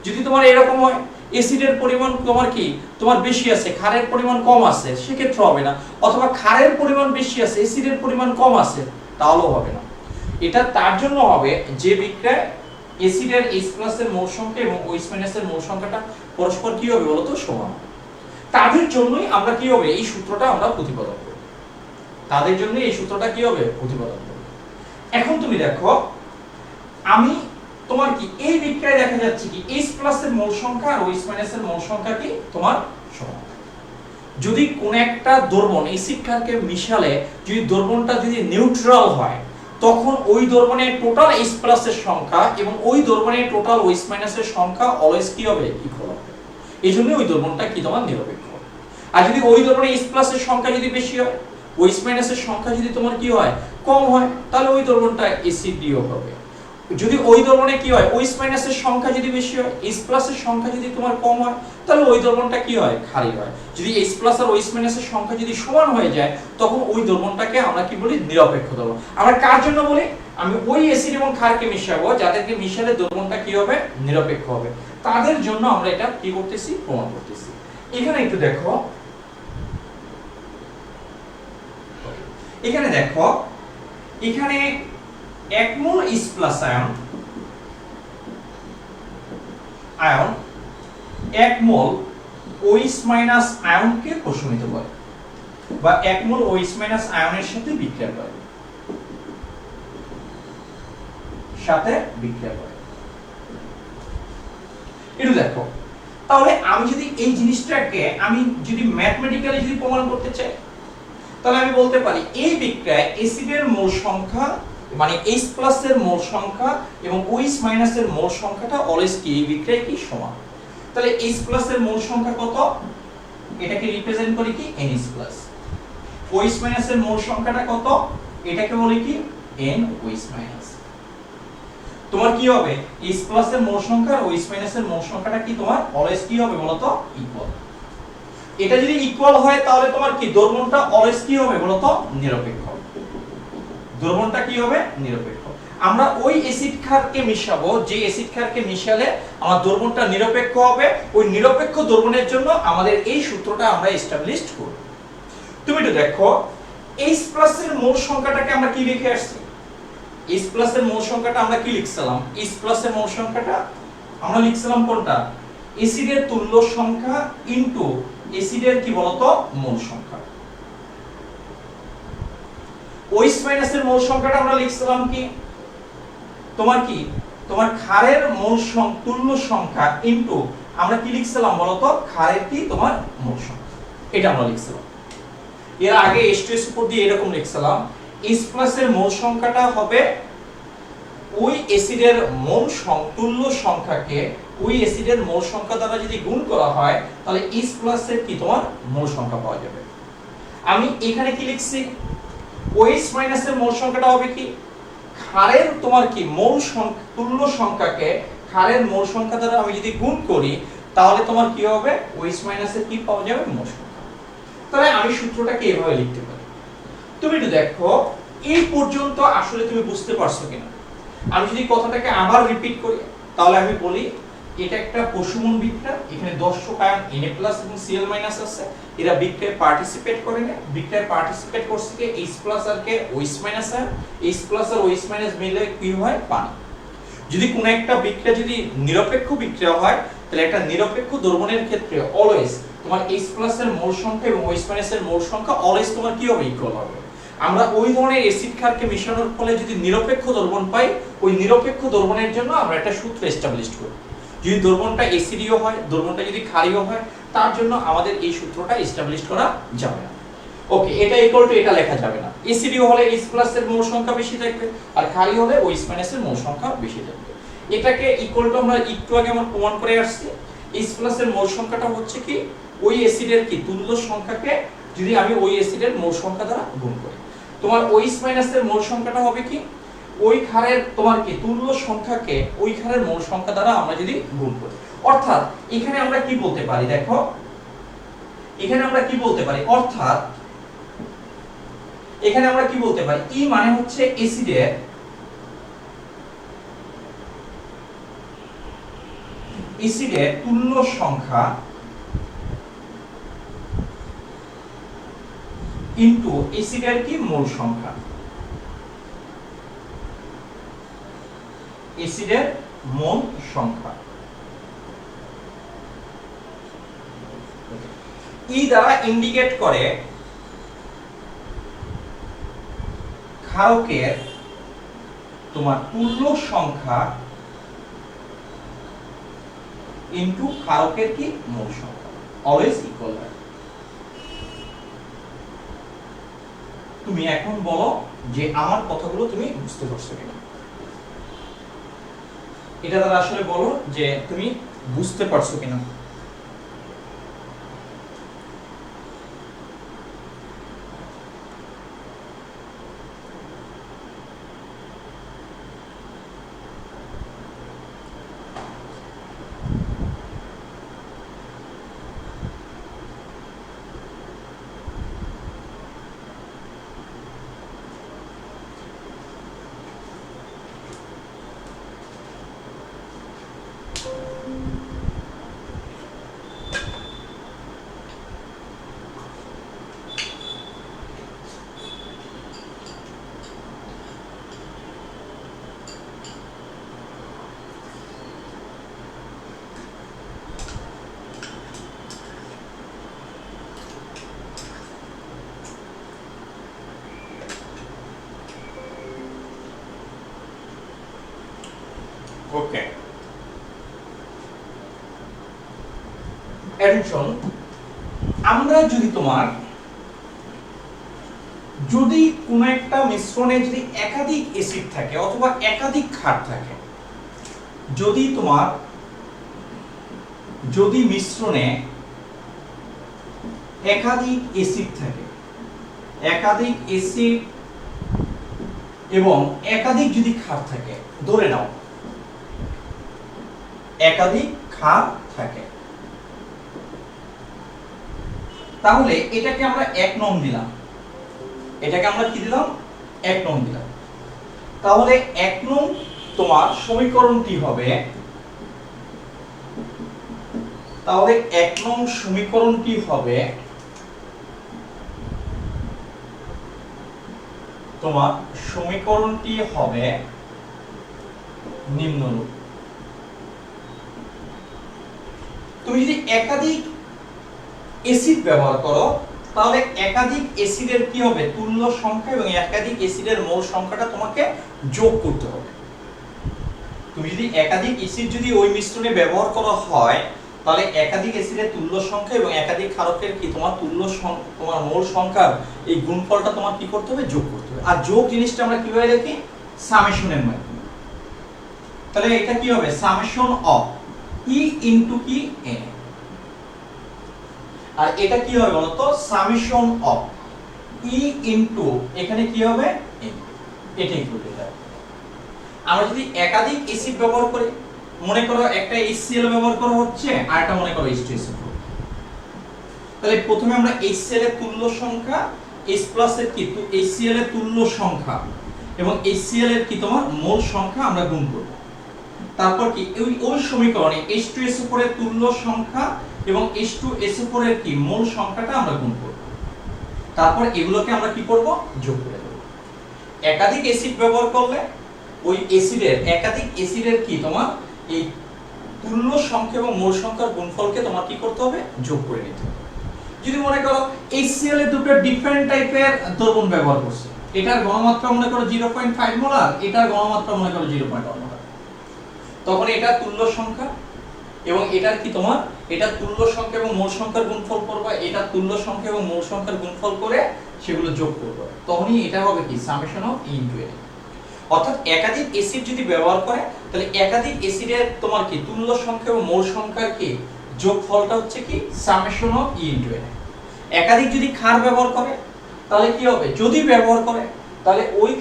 যদি তোমার এরকম হয় অ্যাসিডের পরিমাণ তোমার কি তোমার বেশি আছে, ক্ষারের পরিমাণ কম আছে, সেক্ষেত্রে হবে না। অথবা ক্ষারের পরিমাণ বেশি আছে, অ্যাসিডের পরিমাণ কম আছে, তাহলেও হবে না। এটা তার জন্য হবে যে বিক্রিয়ায় অ্যাসিডের H প্লাস এর মোল সংখ্যা এবং OH মাইনাস এর মোল সংখ্যাটা পরস্পর কি হবে বলতো, সমান। তাদের জন্যই আমরা কি হবে এই সূত্রটা আমরা প্রতিপাদন করব, তাদের জন্য এই সূত্রটা কি হবে প্রতিপাদন করব। এখন তুমি দেখো আমি তোমার কি এই বিক্রিয়ায় দেখা যাচ্ছে কি H প্লাস এর মোল সংখ্যা আর OH মাইনাস এর মোল সংখ্যা কি তোমার সমান। যদি কোন একটা দ্রবণ অ্যাসিড ক্ষারকে মিশালে যদি দ্রবণটা যদি নিউট্রাল হয় তখন ওই দ্রবণের টোটাল H প্লাস এর সংখ্যা এবং ওই দ্রবণের টোটাল OH মাইনাস এর সংখ্যা অলওয়েজ কি হবে, ইকুয়াল হবে। এইজন্য ওই দ্রবণটা কি তোমার নিরপেক্ষ। আর যদি ওই দ্রবণে H প্লাস এর সংখ্যা যদি বেশি হয়, OH মাইনাস এর সংখ্যা যদি তোমার কি হয় কম হয়, তাহলে ওই দ্রবণটা অ্যাসিডীয় হবে। যদি ওই দ্রবণে কি হয় OH মাইনাস এর সংখ্যা যদি বেশি হয়, H প্লাস এর সংখ্যা যদি তোমার কম হয়, তাহলে ওই দ্রবণটা কি হয় ক্ষারীয় হয়। যদি H প্লাস আর OH মাইনাস এর সংখ্যা যদি সমান হয়ে যায় তখন ওই দ্রবণটাকে আমরা কি বলি, নিরপেক্ষ দ্রবণ। আমরা কার জন্য বলি, আমি ওই অ্যাসিড এবং ক্ষারকে মিশাবো যাদেরকে মিশালে দ্রবণটা কি হবে, নিরপেক্ষ হবে, তাদের জন্য আমরা এটা কি করতেছি, প্রমাণ করতেছি। এখানে একটু দেখো, এখানে দেখো এখানে 1 মোল H প্লাস আয়ন 1 মোল OH মাইনাস আয়নকে প্রশমিত করে বা 1 মোল OH মাইনাস আয়নের সাথে বিক্রিয়া করে, একটু দেখো। তাহলে আমি যদি এই জিনিসটাকে আমি যদি ম্যাথমেটিক্যালি যদি প্রমাণ করতে চাই তাহলে আমি বলতে পারি এই বিক্রিয়ায় অ্যাসিডের মোল সংখ্যা মানে H প্লাস এর মোল সংখ্যা এবং OH মাইনাস এর মোল সংখ্যাটা অলওয়েজ কি এই বিক্রিয়ায় কি সমান। তাহলে H প্লাস এর মোল সংখ্যা কত, এটাকে রিপ্রেজেন্ট করি কি NH প্লাস। OH মাইনাস এর মোল সংখ্যাটা কত, এটাকে বলি কি NOH মাইনাস। তোমার কি হবে H প্লাস এর মোল সংখ্যা আর OH মাইনাস এর মোল সংখ্যাটা কি তোমার অলওয়েজ কি হবে বলতো, ইকুয়াল। এটা যদি ইকুয়াল হয় তাহলে তোমার কি দ্রবণটা অলওয়েজ কি হবে বলতো, নিরপেক্ষ। দ্রবণটা কি হবে, নিরপেক্ষ। আমরা ওই অ্যাসিড ক্ষারকে মিশাবো যে অ্যাসিড ক্ষারকে মিশালে আমার দ্রবণটা নিরপেক্ষ হবে, ওই নিরপেক্ষ দ্রবণের জন্য আমাদের এই সূত্রটা আমরা এস্টাবলিশ করব। তুমি একটু দেখো H প্লাস এর মোল সংখ্যাটাকে আমরা কি লিখে আসছি, H প্লাস এর মোল সংখ্যাটা আমরা কি লিখছিলাম, H প্লাস এর মোল সংখ্যাটা আমরা লিখছিলাম কোনটা, অ্যাসিডের তুল্য সংখ্যা ইনটু অ্যাসিডের কি বলতো মোল সংখ্যা। OH মাইনাস এর মোল সংখ্যাটা আমরা লিখছিলাম কি তোমার কি তোমার ক্ষারের মোল তুল্য সংখ্যা ইনটু আমরা কি লিখছিলাম বলতো, ক্ষারের কি তোমার মোল সংখ্যা, এটা আমরা লিখছিলাম। এর আগে H2SO4 দিয়ে এরকম লিখছিলাম H প্লাস এর মোল সংখ্যাটা হবে ওই অ্যাসিডের মোল তুল্য সংখ্যাকে ওই অ্যাসিডের মোল সংখ্যা দ্বারা যদি গুণ করা হয় তাহলে H প্লাস এর কি তোমার মোল সংখ্যা পাওয়া যাবে। আমি এখানে কি লিখছি OH মাইনাস এর মোল সংখ্যাটা হবে কি ক্ষারের তোমার কি মোল তুল্য সংখ্যাকে ক্ষারের মোল সংখ্যা দ্বারা আমি যদি গুণ করি তাহলে তোমার কি হবে OH মাইনাস এর কি পাওয়া যাবে, মোল সংখ্যা। তাহলে আমি সূত্রটাকে এভাবে লিখতে পারি। তুমি একটু দেখো এই পর্যন্ত আসলে তুমি বুঝতে পারছো কিনা। আমি যদি কথাটাকে আবার রিপিট করি তাহলে আমি বলি এটা একটা পশুমন বিক্রিয়া, এখানে 10 আয়ন Na+ এবং Cl- আছে, এরা বিক্রিয়ায় পার্টিসিপেট করে না, বিক্রিয়ায় পার্টিসিপেট করছে কি H+ আর কে OH- আয়ন, H+ আর OH- মিলে কি হয় পানি। যদি কোন একটা বিক্রিয়া যদি নিরপেক্ষ বিক্রিয়া হয় তাহলে একটা নিরপেক্ষ দ্রবণের ক্ষেত্রে অলওয়েজ তোমার H+ এর মোল সংখ্যা এবং OH- এর মোল সংখ্যা অলওয়েজ তোমার কি হবে ইকুয়াল হবে। আমরা ওই ধরনের অ্যাসিড ক্ষারকে মেশানোর ফলে যদি নিরপেক্ষ দ্রবণ পাই, ওই নিরপেক্ষ দ্রবণের জন্য আমরা একটা সূত্র এস্টাবলিশ করি। যদি দ্রবণটা অ্যাসিডীয় হয়, দ্রবণটা যদি ক্ষারীয় হয়, তার জন্য আমাদের এই সূত্রটা এস্টাবলিশ করা যাবে না। ওকে, এটা ইকুয়াল টু এটা লেখা যাবে না। অ্যাসিডীয় হলে H+ এর মোল সংখ্যা বেশি থাকবে, আর ক্ষারীয় হলে OH- এর মোল সংখ্যা বেশি থাকবে। এটাকে ইকুয়াল টু আমরা একটু আগে আমরা প্রমাণ করে আসছি। H+ এর মোল সংখ্যাটা হচ্ছে কি ওই অ্যাসিডের কি তুল্য সংখ্যাকে যদি আমি ওই অ্যাসিডের মোল সংখ্যা দ্বারা গুণ করি, তোমার OH- এর মোল সংখ্যাটা হবে কি ওই ক্ষারের তোমার কি তুল্য সংখ্যাকে ওই ক্ষারের মোল সংখ্যা দ্বারা আমরা যদি গুণ করি। অর্থাৎ এখানে আমরা কি বলতে পারি, দেখো এখানে আমরা কি বলতে পারি, অর্থাৎ এখানে আমরা কি বলতে পারি, ই মানে হচ্ছে অ্যাসিডের তুল্য সংখ্যা ইনটু অ্যাসিডের কি মোল সংখ্যা, অ্যাসিডের মোল সংখ্যা। ই দ্বারা ইন্ডিকেট করে ক্ষারকের তোমার তুল্য সংখ্যা ইনটু ক্ষারকের কি মোল সংখ্যা, অলওয়েজ ইকুয়াল হয়। তুমি এখন বলো যে আমার কথাগুলো তুমি বুঝতে পারছো কিনা, এটা দ্বারা আসলে বলো যে তুমি বুঝতে পারছো কিনা। ওকে, অ্যাটেনশন, আমরা যদি তোমার যদি কোন একটা মিশ্রণে যদি একাধিক অ্যাসিড থাকে অথবা একাধিক ক্ষার থাকে, যদি তোমার যদি মিশ্রণে একাধিক অ্যাসিড থাকে, একাধিক অ্যাসিড এবং একাধিক যদি ক্ষার থাকে, ধরে নাও একাধিক ক্ষার থাকে, তাহলে এটাকে আমরা 1 নং দিলাম, এটাকে আমরা কি দিলাম 1 নং দিলাম। তাহলে 1 নং তোমার সমীকরণটি হবে, তাহলে 1 নং সমীকরণটি হবে তোমার সমীকরণটি হবে নিম্নরূপ। তুমি যদি একাধিক অ্যাসিড ব্যবহার করো তাহলে একাধিক অ্যাসিডের কি হবে তুল্য সংখ্যা এবং একাধিক অ্যাসিডের মোল সংখ্যাটা তোমাকে যোগ করতে হবে। তুমি যদি একাধিক অ্যাসিড যদি ওই মিশ্রণে ব্যবহার করা হয় তাহলে একাধিক অ্যাসিডের তুল্য সংখ্যা এবং একাধিক ক্ষারকের কি তোমার তুল্য তোমার মোল সংখ্যার এই গুণফলটা তোমার কি করতে হবে যোগ করতে হবে। আর যোগ জিনিসটা আমরা কিভাবে লিখি সামেশনের মাধ্যমে। তাহলে এটা কি হবে সামেশন অফ ই ইনটু কি এন, আর এটা কি হবে বলতো সামেশন অফ ই ইনটু এখানে কি হবে এন, এটাই করতে হবে। আমরা যদি একাধিক অ্যাসিড ব্যবহার করি, মনে করো একটা HCl ব্যবহার করা হচ্ছে আর একটা মনে করো H2SO4, তাহলে প্রথমে আমরা HCl এর তুল্য সংখ্যা H+ এর কি HCl এর তুল্য সংখ্যা এবং HCl এর কি তোমার মোল সংখ্যা আমরা গুণ করব। তারপর কি ওই সমীকরণে H2SO4 এর তুল্য সংখ্যা এবং H2SO4 এর কি মোল সংখ্যাটা আমরা গুণ করব। তারপর এগুলোকে আমরা কি করব, যোগ করে দেব। একাধিক অ্যাসিড ব্যবহার করলে ওই একাধিক অ্যাসিডের কি তোমার এই তুল্য সংখ্যা এবং মোল সংখ্যার গুণফলকে তোমার কি করতে হবে, যোগ করে নিতে হবে। যদি মনে করো HCl এর দুটো ডিফারেন্ট টাইপের দ্রবণ ব্যবহার করছে, এটার ঘনমাত্রা মনে করো 0.5 মোলার, এটার ঘনমাত্রা মনে করো 0.1 মোলার, তখন এটা তুল্য সংখ্যা এবং এটার কি তোমার এটা তুল্য সংখ্যা এবং মোল সংখ্যার গুণফল করবা, এটা তুল্য সংখ্যা এবং মোল সংখ্যার গুণফল করে সেগুলো যোগ করবা, তখনই এটা হবে কি summation of E into N। অর্থাৎ একাধিক অ্যাসিড যদি ব্যবহার করে তাহলে একাধিক অ্যাসিডের তোমার কি তুল্য সংখ্যা এবং মোল সংখ্যার কি যোগফলটা হচ্ছে কি summation of E into N। একাধিক যদি ক্ষার ব্যবহার করে তাহলে কি হবে, যদি ব্যবহার করে তাহলে ওই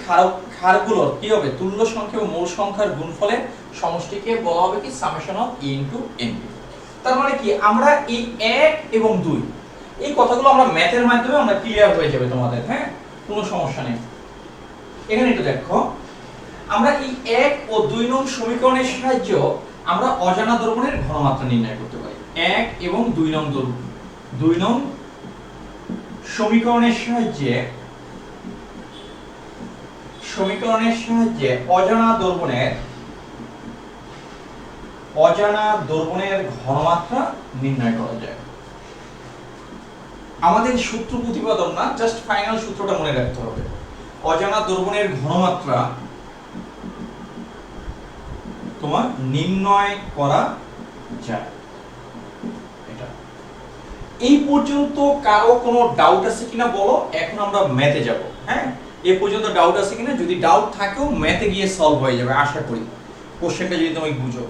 ক্ষারগুলোর কি হবে তুল্য সংখ্যা এবং মোল সংখ্যার গুণফলের সমষ্টিকে বলা হবে কি summation of E into N। তার মানে কি আমরা এই 1 এবং 2 এই কথাগুলো আমরা ম্যাথের মাধ্যমে আমরা ক্লিয়ার হয়ে যাবে তোমাদের, হ্যাঁ কোনো সমস্যা নেই। এখানে একটু দেখো, আমরা এই 1 ও 2 নং সমীকরণের সাহায্যে আমরা অজানা দ্রবণের ঘনমাত্রা নির্ণয় করতে পারি। 1 এবং 2 নং দ্রবণ 2 নং সমীকরণের সাহায্যে অজানা দ্রবণের ঘনমাত্রা নির্ণয় করা যায়। আমাদের সূত্র প্রতিপাদন না, জাস্ট ফাইনাল সূত্রটা মনে রাখতে হবে। অজানা দ্রবণের ঘনমাত্রা তোমার নির্ণয় করা যায়। এটা এই পর্যন্ত কারো কোনো ডাউট আছে কিনা বলো, এখন আমরা ম্যাথে যাব। হ্যাঁ এই পর্যন্ত ডাউট আছে কিনা, যদি ডাউট থাকেও ম্যাথে গিয়ে সলভ হয়ে যাবে আশা করি, কোশ্চেনটা যদি তুমি বুঝো।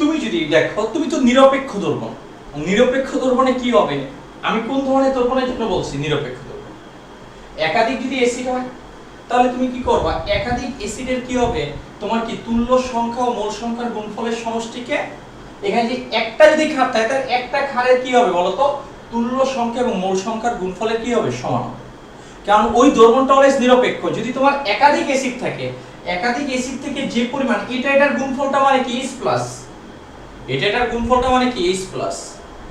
তুমি যদি দেখো, তুমি তো নিরপেক্ষ দ্রবণ, নিরপেক্ষ দ্রবণে কি হবে, আমি কোন ধরনের দ্রবণের জন্য বলছি নিরপেক্ষ দ্রবণ। একাধিক যদি অ্যাসিড হয় তাহলে তুমি কি করবা, একাধিক অ্যাসিডের কি হবে তোমার কি তুল্য সংখ্যা ও মোল সংখ্যার গুণফলের সমষ্টিকে, এখানে যে একটা যদি ক্ষার থাকে তাহলে একটা ক্ষারের কি হবে বলতো তুল্য সংখ্যা এবং মোল সংখ্যার গুণফলের কি হবে সমান হবে। কারণ ওই দ্রবণটা অলওয়েজ নিরপেক্ষ। যদি তোমার একাধিক অ্যাসিড থাকে, একাধিক অ্যাসিড থেকে যে পরিমাণ এটার গুণফলটা মানে কি H প্লাস, এটার গুণফলটা মানে কি H plus,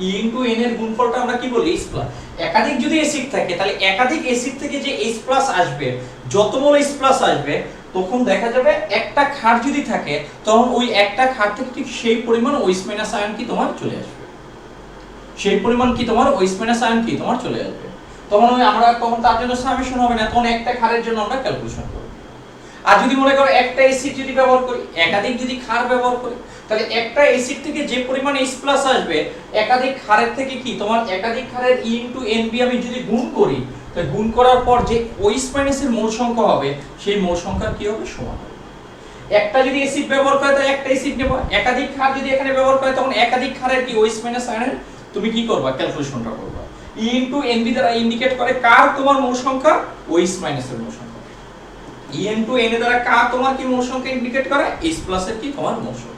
E into N এর গুণফলটা আমরা কি বলি H প্লাস। একাধিক যদি অ্যাসিড থাকে তাহলে একাধিক অ্যাসিড থেকে যে H প্লাস আসবে, যত মোল H প্লাস আসবে, তখন দেখা যাবে একটা ক্ষার যদি থাকে তখন ওই একটা ক্ষার থেকে ঠিক সেই পরিমাণ OH মাইনাস আয়ন কি তোমার চলে আসবে, সেই পরিমাণ কি তোমার OH মাইনাস আয়ন কি তোমার চলে আসবে। তখন ওই আমরা তখন তার জন্য সামেশন হবে না, তখন একটা ক্ষারের জন্য আমরা ক্যালকুলেশন করব। আর যদি মনে করো একটা অ্যাসিড যদি ব্যবহার করি, একাধিক যদি ক্ষার ব্যবহার করি, তাহলে একটা অ্যাসিড থেকে যে পরিমাণ H প্লাস আসবে, একাধিক ক্ষারের থেকে কি তোমার একাধিক ক্ষারের E ইনটু Nb আমি যদি গুণ করি, তাহলে গুণ করার পর যে OH মাইনাস এর মোল সংখ্যা হবে, সেই মোল সংখ্যা কি হবে সমান হবে। একটা যদি অ্যাসিড ব্যবহার করে তাহলে একটা অ্যাসিড নেব, একাধিক ক্ষার যদি এখানে ব্যবহার করে তখন একাধিক ক্ষারের কি OH মাইনাস আয়নের তুমি কি করবা ক্যালকুলেশনটা করবা। E ইনটু Nb দ্বারা ইন্ডিকেট করে কার তোমার মোল সংখ্যা OH মাইনাস এর মোল সংখ্যা, E ইনটু N দ্বারা কার তোমার কি মোল সংখ্যা ইন্ডিকেট করে H প্লাস এর কি তোমার মোল সংখ্যা।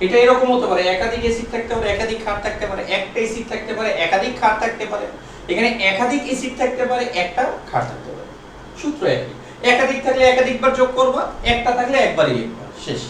এটা এরকম হতে পারে, একাধিক অ্যাসিড থাকতে পারে, একাধিক ক্ষার থাকতে পারে, একটা অ্যাসিড থাকতে পারে, একাধিক ক্ষার থাকতে পারে, এখানে একাধিক অ্যাসিড থাকতে পারে, একটা ক্ষার থাকতে পারে। সূত্র একই, একাধিক থাকলে একাধিকবার যোগ করবা, একটা থাকলে একবারই লিখবা, শেষ।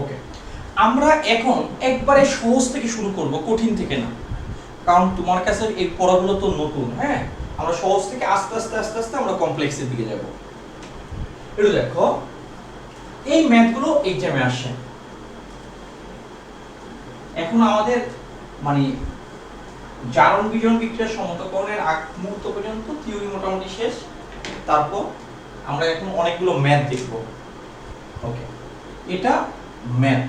ওকে, আমরা এখন একবারে সহজ থেকে শুরু করব, কঠিন থেকে না। কারণ তোমার কাছে এই পড়াগুলো তো নতুন। হ্যাঁ, আমরা সহজ থেকে আস্তে আস্তে আস্তে আস্তে আমরা কমপ্লেক্সের দিকে যাব। একটু দেখো, এই ম্যাথগুলো এক্সামে আসে। এখন আমাদের মানে জারণ বিজারণ বিক্রিয়া সমতাকরণের আগ মুহূর্ত পর্যন্ত থিওরি মোটামুটি শেষ। তারপর আমরা এখন অনেকগুলো ম্যাথ দেখব। ওকে, এটা ম্যাথ,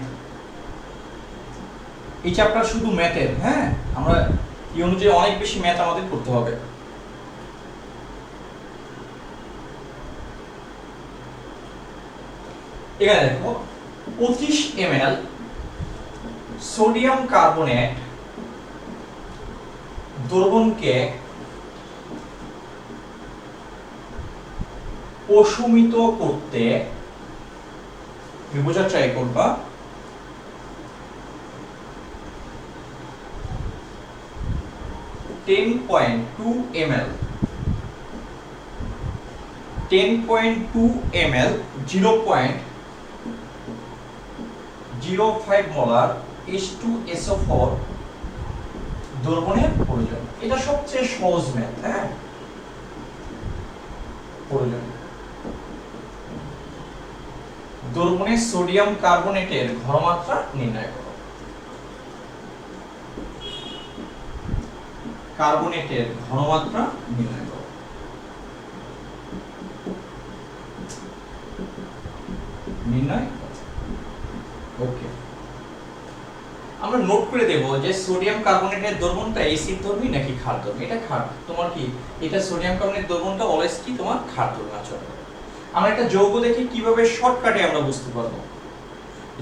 এই চ্যাপ্টার শুধু ম্যাথের। হ্যাঁ, আমরা এই অনুযায়ী অনেক বেশি ম্যাথ আমাদের করতে হবে। এখানে দেখো 25 ml সোডিয়াম কার্বনেট দ্রবণকে প্রশমিত করতে বোঝার ট্রাই করবা 10.2 ml 0.05 মোলার H2SO4 দ্রবণের প্রয়োজন। এটা সবচেয়ে সহজ ম্যাথ। হ্যাঁ, প্রয়োজন দ্রবণে সোডিয়াম কার্বনেটের ঘনমাত্রা নির্ণয় করো। কার্বনেটের ঘনমাত্রা নির্ণয় করো। ওকে, আমরা নোট করে দেব যে সোডিয়াম কার্বনেটের দ্রবণটা অ্যাসিড ধর্মী নাকি ক্ষার ধর্মী। এটা ক্ষার। তোমার কি এটা সোডিয়াম কার্বনেটের দ্রবণটা অলওয়েজ কি তোমার ক্ষার ধর্মী আচরণ। আমরা একটা যৌগ দেখে কিভাবে শর্টকাটে আমরা বুঝতে পারবো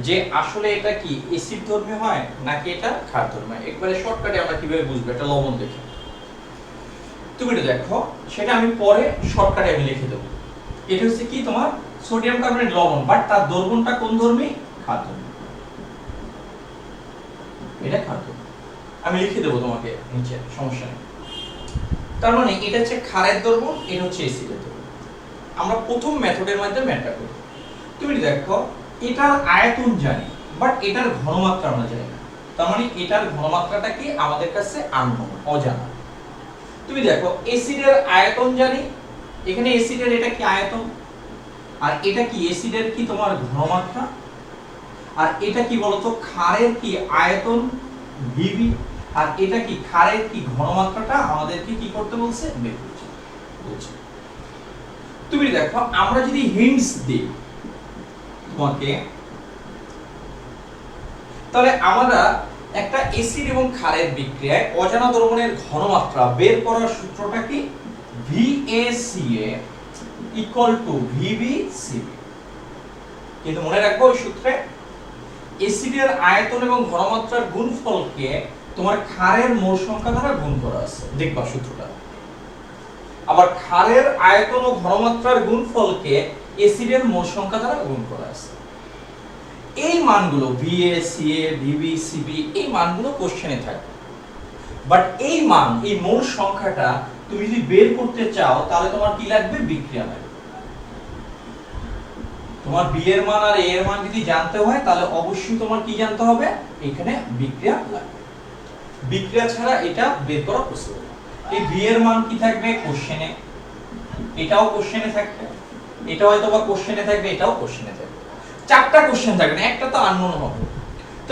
যে আসলে এটা কি অ্যাসিড ধর্মী হয় নাকি এটা ক্ষার ধর্মী। একবারে শর্টকাটে আমরা কিভাবে বুঝবো, এটা লবণ দেখে। তুমি এটা দেখো, সেটা আমি পরে শর্টকাটে আমি লিখে দেবো। এটা হচ্ছে কি তোমার সোডিয়াম কার্বনেট লবণ, বাট তার দ্রবণটা কোন ধর্মী? ক্ষার ধর্মী। এটা ক্ষার ধর্মী, আমি লিখে দেবো তোমাকে নিচে, সমস্যা নেই। তার মানে এটা হচ্ছে ক্ষারের দ্রবণ, এটা হচ্ছে অ্যাসিডের দ্রবণ। আমরা প্রথম মেথডের মাধ্যমে ম্যাথটা করি। তুমি দেখো, এটার আয়তন জানি, বাট এটার ঘনমাত্রা আমরা জানি না। তার মানে এটার ঘনমাত্রাটা কি আমাদের কাছে আননোন, অজানা। তুমি দেখো, অ্যাসিডের আয়তন জানি, এখানে অ্যাসিডের এটা কি আয়তন, আর এটা কি অ্যাসিডের কি তোমার ঘনমাত্রা, আর এটা কি বলতো ক্ষারের কি আয়তন ভিভি, আর এটা কি ক্ষারের কি ঘনমাত্রাটা আমাদেরকে কি করতে বলছে, বের করতে বলছে। তুমি দেখো, আমরা যদি হিন্টস দিই তোমাকে, তাহলে আমরা একটা অ্যাসিড এবং ক্ষারের বিক্রিয়ায় অজানা দ্রবণের ঘনমাত্রা বের করার সূত্রটা কি, VACA = VBCB। কিন্তু মনে রাখবো ওই সূত্রে অ্যাসিডের আয়তন এবং ঘনমাত্রার গুণফলকে তোমার ক্ষারের মোল সংখ্যা দ্বারা গুণ করা আছে, দেখবা সূত্রটা। আবার ক্ষারের আয়তন ও ঘনমাত্রার গুণফলকে অ্যাসিডের মোল সংখ্যা দ্বারা গুণ করা আছে। এই মানগুলো VACA VBCB এই মানগুলো কোশ্চেনে থাকবে, বাট এই মান, এই মোল সংখ্যাটা তুমি যদি বের করতে চাও তাহলে তোমার কি লাগবে, বিক্রিয়া লাগবে। তোমার বি এর মান আর এ এর মান যদি জানতে হয় তাহলে অবশ্যই তোমার কি জানতে হবে, এখানে বিক্রিয়া লাগবে। বিক্রিয়া ছাড়া এটা বের করা পসিবল না। এই বি এর মান কি থাকবে কোশ্চেনে, এটাও কোশ্চেনে থাকবে, এটা হয়তো বা কোশ্চেনে থাকবে, এটাও কোশ্চেনে থাকবে। চারটা কোশ্চেন থাকবে না, একটা তো আননোন হবে। তো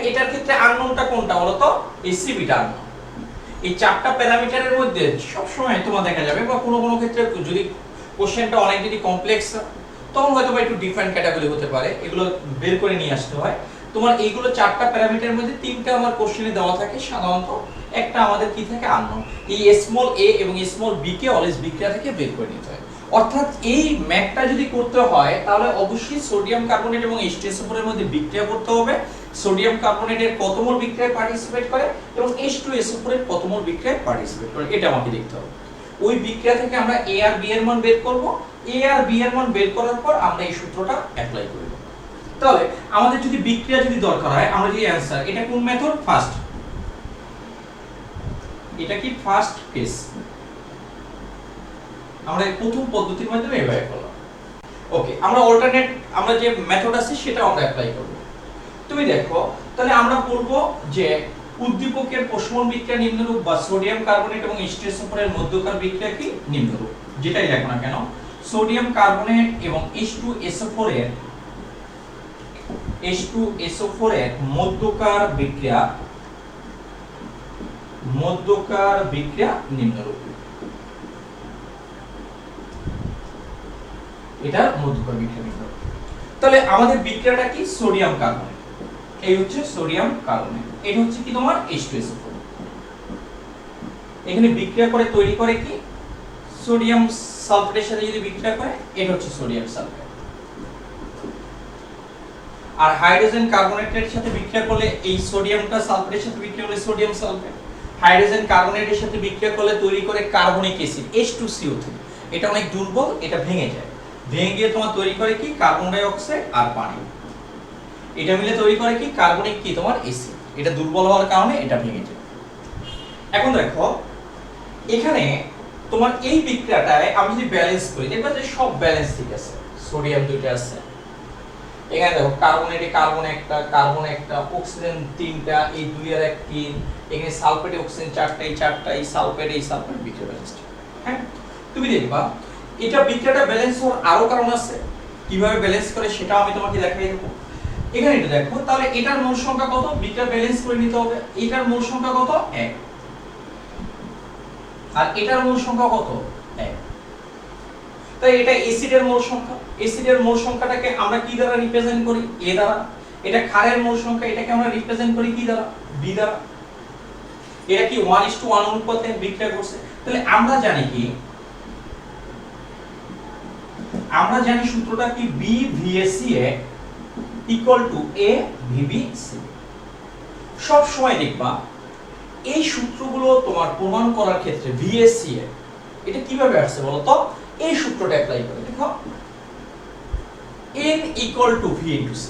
এটার ক্ষেত্রে আননোনটা কোনটা বলো তো, এসিবিটা আননোন। এই চারটা প্যারামিটারের মধ্যে সব সময় তোমার দেখা যাবে, বা কোনো কোনো ক্ষেত্রে যদি কোশ্চেনটা অনেক যদি কমপ্লেক্স তখন হয়তো বা একটু ডিফারেন্ট ক্যাটাগরি হতে পারে, এগুলো বের করে নিয়ে আসতে হয়। তোমার এইগুলো চারটা প্যারামিটারের মধ্যে তিনটা আমার কোশ্চেনে দেওয়া থাকে সাধারণত, একটা আমাদের কি থাকে আননোন। এই স্মল a এবং স্মল b কে অলওয়েজ বিক্রিয়া থেকে বের করে নিতে হয়। অর্থাৎ এই ম্যাথটা যদি করতে হয় তাহলে অবশ্যই সোডিয়াম কার্বনেট এবং H2SO4 এর মধ্যে বিক্রিয়া করতে হবে। সোডিয়াম কার্বনেটের কত মোল বিক্রিয়ায় পার্টিসিপেট করে এবং H2SO4 এর কত মোল বিক্রিয়ায় পার্টিসিপেট করে, এটা আমাকে দেখতে হবে। ওই বিক্রিয়া থেকে আমরা a আর b এর মান বের করব, a আর b এর মান বের করার পর আমরা এই সূত্রটা অ্যাপ্লাই করব। তাহলে আমাদের যদি বিক্রিয়া যদি দরকার হয়, আমরা যে অ্যানসার, এটা কোন মেথড, ফার্স্ট, এটা কি ফার্স্ট কেস, আমরা এই প্রথম পদ্ধতির মাধ্যমে এভাবে করলাম। ওকে, আমরা অল্টারনেট, আমরা যে মেথড আছে সেটা আমরা অ্যাপ্লাই করব। তুমি দেখো, তাহলে আমরা বলবো যে উদ্দীপকের প্রশমন বিক্রিয়া নিম্নরূপ বা সোডিয়াম কার্বনেট এবং H2SO4 এর মধ্যকার বিক্রিয়া কি নিম্নরূপ, যেটাই লেখো না কেন সোডিয়াম কার্বনেট এবং H2SO4 এর মধ্যকার বিক্রিয়া নিম্নরূপ। এটার মধ্যকার বিক্রিয়া নিম্নরূপ। তাহলে আমাদের বিক্রিয়াটা কি সোডিয়াম কার্বনেট, এই হচ্ছে সোডিয়াম কার্বনেট, এটা হচ্ছে কি তোমার H2SO4। এখানে বিক্রিয়া করে তৈরি করে কি সোডিয়াম সালফেটের সাথে যদি বিক্রিয়া করে এটা হচ্ছে সোডিয়াম সালফেট। আর হাইড্রোজেন কার্বনেটের সাথে বিক্রিয়া করলে এই সোডিয়ামটা সালফেটের সাথে বিক্রিয়া করলে সোডিয়াম সালফেট, হাইড্রোজেন কার্বনেটের সাথে বিক্রিয়া করলে তৈরি করে কার্বনিক অ্যাসিড H2CO3। এটা অনেক দুর্বল, এটা ভেঙে যায়, ভেঙে গিয়ে তোমার তৈরি করে কি কার্বন ডাই অক্সাইড আর পানি, এটা মিলে তৈরি করে কি কার্বনিক কি তোমার অ্যাসিড। এটা দুর্বল হওয়ার কারণে এটা ভেঙে যায়। এখন দেখো এখানে তোমার এই বিক্রিয়াটায় আমি যদি ব্যালেন্স করি দেখবা যে সব ব্যালেন্স ঠিক আছে, সোডিয়াম দুইটা আছে, এখানে দেখো কার্বনেটে কার্বন একটা অক্সিজেন তিনটা, এই দুই আর এক তিন, এখানে সালফেটে অক্সিজেন চারটা, এই চারটা, এই সালফেট বিক্রিয়া ব্যালেন্স। হ্যাঁ তুমি দেখবা এটা বিক্রিয়াটা ব্যালেন্স হওয়ার আরো কারণ আছে, কিভাবে ব্যালেন্স করে সেটাও আমি তোমাকে দেখাই দেব। এখানে এটা দেখো তাহলে এটার মোল সংখ্যা কত, বিক্রিয়া ব্যালেন্স করে নিতে হবে। এটার মোল সংখ্যা কত 1 আর এটার মোল সংখ্যা কত 1। তাই এটা অ্যাসিডের মোল সংখ্যা, অ্যাসিডের মোল সংখ্যাটাকে আমরা কি দ্বারা রিপ্রেজেন্ট করি a দ্বারা। এটা ক্ষারের মোল সংখ্যা, এটাকে আমরা রিপ্রেজেন্ট করি কি দ্বারা b দ্বারা। এটা কি 1:1 অনুপাতে বিক্রিয়া করছে। তাহলে আমরা জানি কি, আমরা জানি সূত্রটা কি BVACA = A VBC। সব সময় দেখবা এই সূত্রগুলো তোমার প্রমাণ করার ক্ষেত্রে VACA এটা কিভাবে আসছে বলো তো, এই সূত্রটা অ্যাপ্লাই করে দেখো N = V * C।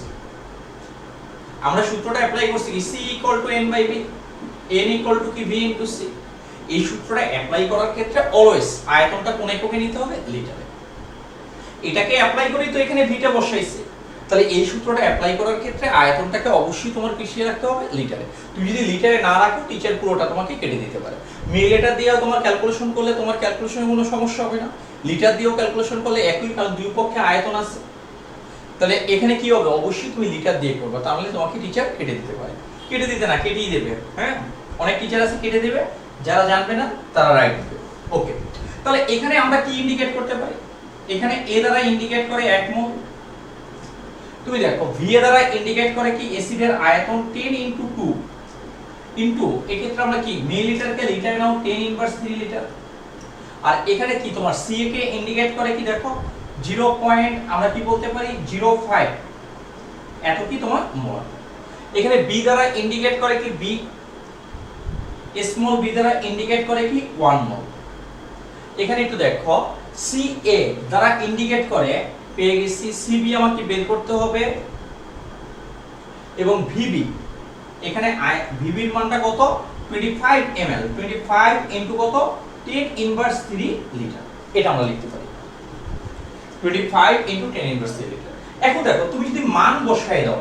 আমরা সূত্রটা অ্যাপ্লাই করছি কি C = N/V, N = কি V * C। এই সূত্রটা অ্যাপ্লাই করার ক্ষেত্রে অলওয়েজ আয়তনটা কোন এককে নিতে হবে, লিটারে। এটাকে অ্যাপ্লাই করি তো এখানে ভিটা বসাইছে, তাহলে এই সূত্রটা অ্যাপ্লাই করার ক্ষেত্রে আয়তনটাকে অবশ্যই তোমার কিসে রাখতে হবে, লিটারে। তুমি যদি লিটারে না রাখো টিচার পুরোটা তোমাকে কেটে দিতে পারে। মিলিলিটার দিয়েও তোমার ক্যালকুলেশন করলে তোমার ক্যালকুলেশনে কোনো সমস্যা হবে না, লিটার দিয়েও ক্যালকুলেশন করলে একই, কারণ দুই পক্ষে আয়তন আছে। তাহলে এখানে কি হবে, অবশ্যই তুমি লিটার দিয়ে করবে, তাহলে তোমাকে টিচার কেটে দিতে পারে। কেটে দিতে না কেটেই দেবে, হ্যাঁ অনেক টিচার আছে কেটে দেবে, যারা জানবে না তারা রাইট দেবে। ওকে, তাহলে এখানে আমরা কি ইন্ডিকেট করতে পারি, এখানে A দ্বারা ইন্ডিকেট করে 1 মোল। তুমি দেখো VA দ্বারা ইন্ডিকেট করে কি অ্যাসিডের আয়তন 10 × 2 ইনটু, এক্ষেত্রে আমরা কি মিলিলিটারকে লিটারে নাও 10⁻³ লিটার। আর এখানে কি তোমার CA কে ইন্ডিকেট করে কি দেখো 0. আমরা কি বলতে পারি 0.5 এত কি তোমার মোল। এখানে B দ্বারা ইন্ডিকেট করে কি B স্মল b দ্বারা ইন্ডিকেট করে কি 1 মোল। এখানে একটু দেখো CA দ্বারা ইন্ডিকেট করে পেয়ে গেছি CB আমাকে বের করতে হবে, এবং VB এখানে VB এর মানটা কত 25 ml, 25 * কত 10⁻³ লিটার। এটা আমরা লিখতে পারি 25 * 10⁻³ লিটার। এখন দেখো তুমি যদি মান বসায় দাও,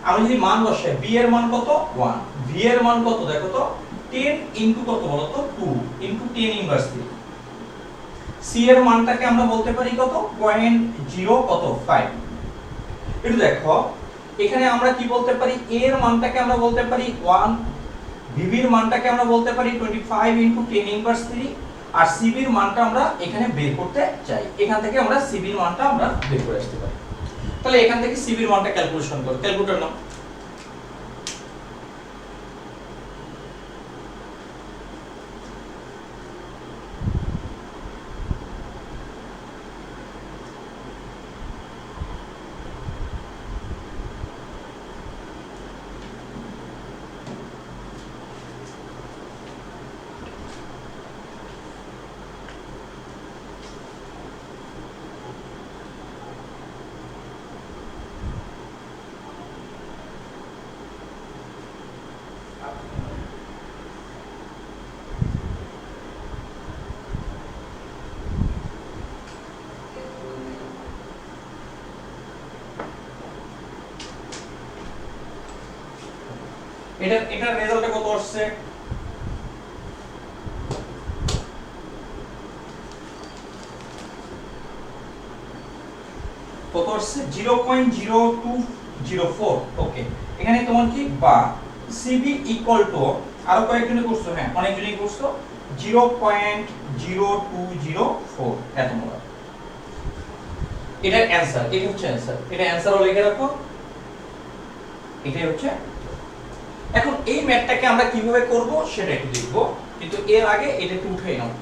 আমি যদি মান বসাই B এর মান কত 1, V এর মান কত দেখো তো 10 * কত বলো তো 2 * 10⁻³। C এর মানটাকে আমরা বলতে পারি কত 0.05। একটু দেখো এখানে আমরা কি বলতে পারি, A এর মানটাকে আমরা বলতে পারি 1, VB এর মানটাকে আমরা বলতে পারি 25 * 10⁻³, আর CB এর মানটা আমরা এখানে বের করতে চাই। এখান থেকে আমরা CB এর মানটা আমরা বের করে আসতে পারি। তাহলে এখান থেকে CB এর মানটা ক্যালকুলেশন করো, ক্যালকুলেটর নাও। এটার রেজাল্টে কত আসছে? কত আসছে? 0.0204। ওকে, এখানে তোমার কি বা সিবি ইকুয়াল টু আরো কয়েকজনে করছো, হ্যাঁ অনেকজনই করছো, 0.0204 এত মোলার। এটার অ্যানসার, এটা হচ্ছে অ্যানসার। এটা অ্যানসারও লিখে রাখো, এটাই হচ্ছে। এখন এই ম্যাথটাকে আমরা কিভাবে করব সেটা একটু দেখব, কিন্তু এর আগে এটা একটু উঠাই নাও।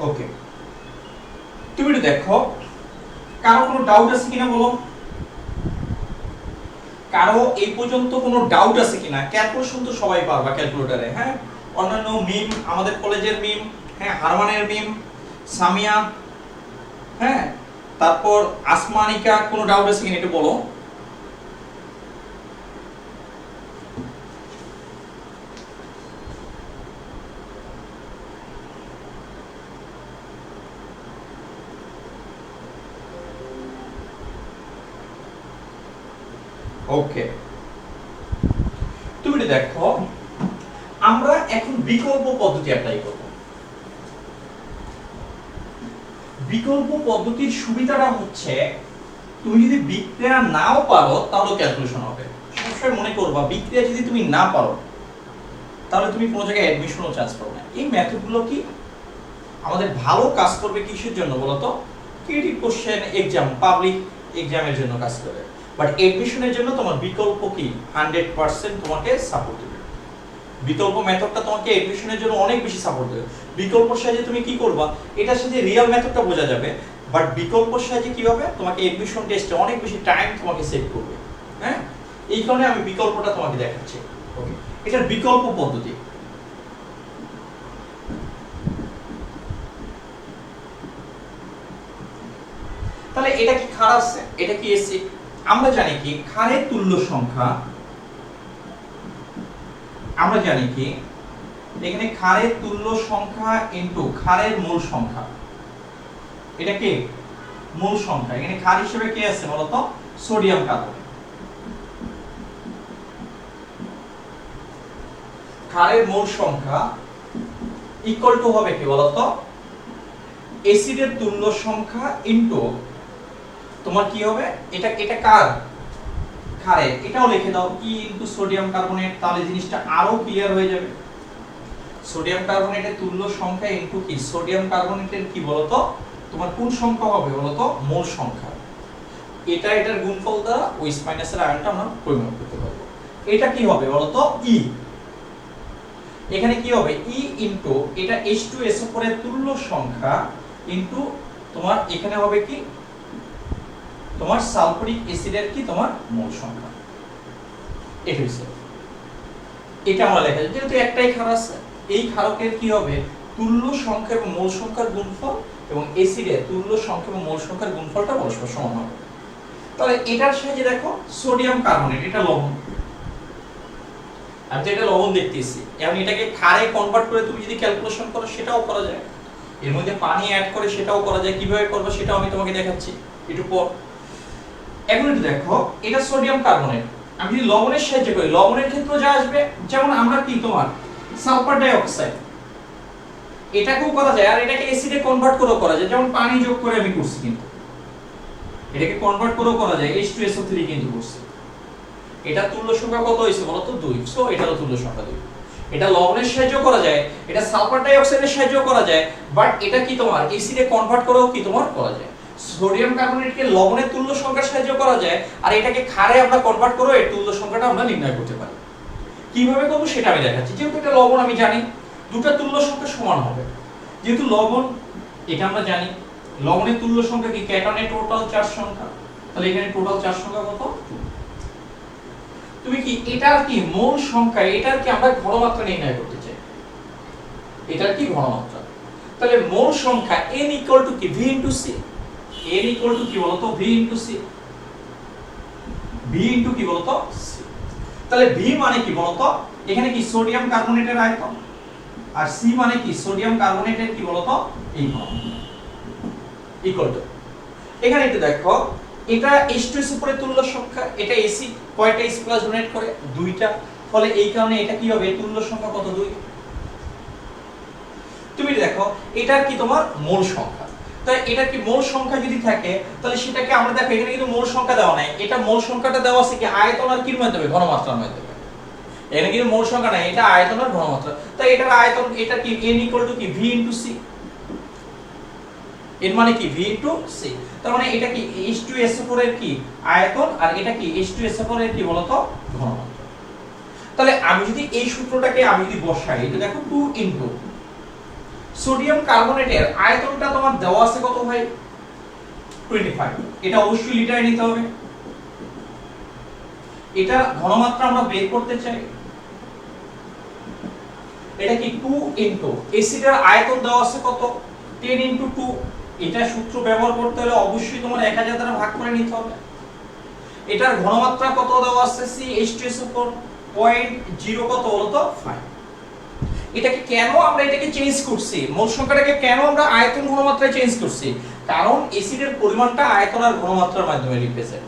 ওকে, তুমি একটু দেখো কারো কোনো ডাউট আছে কিনা বলো। কারো এই পর্যন্ত কোনো ডাউট আছে কিনা? ক্যালকুলেশন তো সবাই পারবা ক্যালকুলেটরে, হ্যাঁ অন্যান্য মিম, আমাদের কলেজের মিম, হ্যাঁ হারমানের মিম, সামিয়া, হ্যাঁ তারপর আসমানিকা, কোনো ডাউট আছে কিনা একটু বলো। ওকে, তুমি দেখো আমরা এখন বিকল্প পদ্ধতি অ্যাপ্লাই করব। বিকল্প পদ্ধতির সুবিধাটা হচ্ছে তুমি যদি বিক্রিয়া নাও পারো তাহলে ক্যালকুলেশন হবে। সবসময় মনে করবা বিক্রিয়া যদি তুমি না পারো তাহলে তুমি কোনো জায়গায় অ্যাডমিশনও চান্স পাবে না। এই মেথডগুলো কি আমাদের ভালো কাজ করবে কিসের জন্য বলতো? ক্রিয়েটিভ কোশ্চেন এক্সাম, পাবলিক এক্সামের জন্য কাজ করবে, বাট অ্যাডমিশনের জন্য তোমার বিকল্প কি 100% তোমাকে সাপোর্ট দেবে। বিকল্প মেথডটা তোমাকে অ্যাডমিশনের জন্য অনেক বেশি সাপোর্ট দেবে। বিকল্পর সাহায্যে তুমি কি করবা, এটার সাথে রিয়েল মেথডটা বোঝা যাবে, বাট বিকল্পর সাহায্যে কি হবে, তোমাকে অ্যাডমিশন টেস্টে অনেক বেশি টাইম তোমাকে সেভ করবে। হ্যাঁ, এই কারণে আমি বিকল্পটা তোমাকে দেখাচ্ছি। ওকে, এটার বিকল্প পদ্ধতি। তাহলে এটা কি ক্ষার আছে, এটা কি এসিড? আমরা জানি কি ক্ষারের তুল্য সংখ্যা, আমরা জানি কি এখানে ক্ষারের তুল্য সংখ্যা ইনটু ক্ষারের মোল সংখ্যা, এটা কি মোল সংখ্যা। এখানে ক্ষার হিসেবে কি আছে বলতো? Sodium carbonate. ক্ষারের মোল সংখ্যা ইকুয়াল টু হবে কি বলতো? অ্যাসিডের তুল্য সংখ্যা ইনটু তোমার কি হবে, এটা কার? ক্ষারের। এটাও লিখে দাও কি ইনটু সোডিয়াম কার্বনেট, তাহলে জিনিসটা আরো ক্লিয়ার হয়ে যাবে। সোডিয়াম কার্বনেটের তুল্য সংখ্যা ইনটু কি সোডিয়াম কার্বনেটের কি বলতো তোমার কোন সংখ্যা হবে বলতো? মোল সংখ্যা। এটা এটার গুণফল দ্বারা ওইস মাইনাসের আয়নটা আমরা পরিমাপ করতে পারবো। এটা কি হবে বলতো? ই। এখানে কি হবে? ই ইনটু এটা H2SO4 এর তুল্য সংখ্যা ইনটু তোমার এখানে হবে কি তোমার সালফিউরিক অ্যাসিডের কি তোমার মোল সংখ্যা। এটা হইছে, এটা আমরা লেখা যায় যেহেতু একটাই ক্ষার আছে। এই ক্ষারকের কি হবে? তুল্য সংখ্যা এবং মোল সংখ্যার গুণফল এবং অ্যাসিডের তুল্য সংখ্যা এবং মোল সংখ্যার গুণফলটা পরস্পর সমান হবে। তাহলে এটার সাহায্যে দেখো সোডিয়াম কার্বনেট, এটা লবণ, আমি তো এটা লবণ দেখতেছি, এখন এটাকে ক্ষারে কনভার্ট করে তুমি যদি ক্যালকুলেশন করো সেটাও করা যায়, এর মধ্যে পানি অ্যাড করে সেটাও করা যায়। কিভাবে করবে সেটাও আমি তোমাকে দেখাচ্ছি একটু পর। এখন একটু দেখো এটা সোডিয়াম কার্বনেট, আমি যদি লবণের সাহায্যে করি লবণের ক্ষেত্রে যা আসবে, যেমন আমরা কি তোমার সালফার ডাই অক্সাইড এটাকেও করা যায়, আর এটাকে অ্যাসিডে কনভার্ট করেও করা যায়, যেমন পানি যোগ করে আমি করছি, কিন্তু এটাকে কনভার্ট করেও করা যায়, H2SO3 কিন্তু করছি। এটা তুল্য সংখ্যা কত হইছে বলো তো? 2। সো এটারও তুল্য সংখ্যা 2। এটা লবণের সাহায্যে করা যায়, এটা সালফার ডাই অক্সাইডের সাহায্যে করা যায়, বাট এটা কি তোমার অ্যাসিডে কনভার্ট করেও কি তোমার করা যায়। সোডিয়াম কার্বনেটকে লবণের তুল্য সংখ্যার সাহায্যে করা যায়, আর এটাকে ক্ষারে আমরা কনভার্ট করে এর তুল্য সংখ্যাটা আমরা নির্ণয় করতে পারি। কিভাবে করব সেটা আমি দেখাচ্ছি। যেহেতু এটা লবণ আমি জানি দুটো তুল্য সংখ্যা সমান হবে, যেহেতু লবণ এটা আমরা জানি লবণের তুল্য সংখ্যা কি ক্যাটনের টোটাল চার্জ সংখ্যা, তাহলে এখানে টোটাল চার সংখ্যা কত? 2। তুমি কি এটার কি মোল সংখ্যা, এটার কি আমরা ঘনমাত্রা নির্ণয় করতে চাই, এটার কি ঘনমাত্রা, তাহলে মোল সংখ্যা n ইকুয়াল টু কি v into c, n equal to কি বলতো v into c, v into কি বলতো c। তাহলে v মানে কি বলতো, এখানে কি সোডিয়াম কার্বনেটের আয়তন, আর c মানে কি সোডিয়াম কার্বনেটের কি বলতো এই ঘনমাত্রা, ইকুয়াল টু, এখানে একটু দেখো এটা H2S উপরে তুল্য সংখ্যা, এটা এসিড কয়টা H+ ডোনেট করে? 2টা, ফলে এই কারণে এটা কি হবে তুল্য সংখ্যা কত? 2। তুমি দেখো এটার কি তোমার মোল সংখ্যা, তাই এটার কি মোল সংখ্যা যদি থাকে তাহলে সেটাকে আমরা দেখো এখানে কিন্তু মোল সংখ্যা দেওয়া নাই, এটা মোল সংখ্যাটা দেওয়া আছে কি আয়তন আর কির মাধ্যমে? ঘনমাত্রার মাধ্যমে। এখানে কিন্তু মোল সংখ্যা নাই, এটা আয়তন আর ঘনমাত্রা, তাই এটার আয়তন এটা কি n ইকুয়াল টু কি v ইনটু c, এর মানে কি v ইনটু c, তার মানে এটা কি H2SO4 এর কি আয়তন, আর এটা কি H2SO4 এর কি বলতো ঘনমাত্রা। তাহলে আমি যদি এই সূত্রটাকে আমি যদি বসাই, এটা দেখো 2 ইনটু সোডিয়াম কার্বনেটের আয়তনটা তোমার দেওয়া আছে কত ভাই? 25, এটা অবশ্যই লিটারে নিতে হবে, এটা ঘনমাত্রা আমরা বের করতে চাই, এটা কি 2 ইনটু এসিডের আয়তন দেওয়া আছে কত? 10 ইনটু 2, এটা সূত্র ব্যবহার করতে হলে অবশ্যই তোমার 1000 দ্বারা ভাগ করে নিতে হবে। এটার ঘনমাত্রা কত দেওয়া আছে? CH2SO4 0.0 কত বলতো 5। এটাকে কেন আমরা এটাকে চেঞ্জ করছি, মোল সংখ্যাটাকে কেন আমরা আয়তন ঘনমাত্রায় চেঞ্জ করছি? কারণ এসিডের পরিমাণটা আয়তন আর ঘনমাত্রার মাধ্যমে রিপ্রেজেন্ট,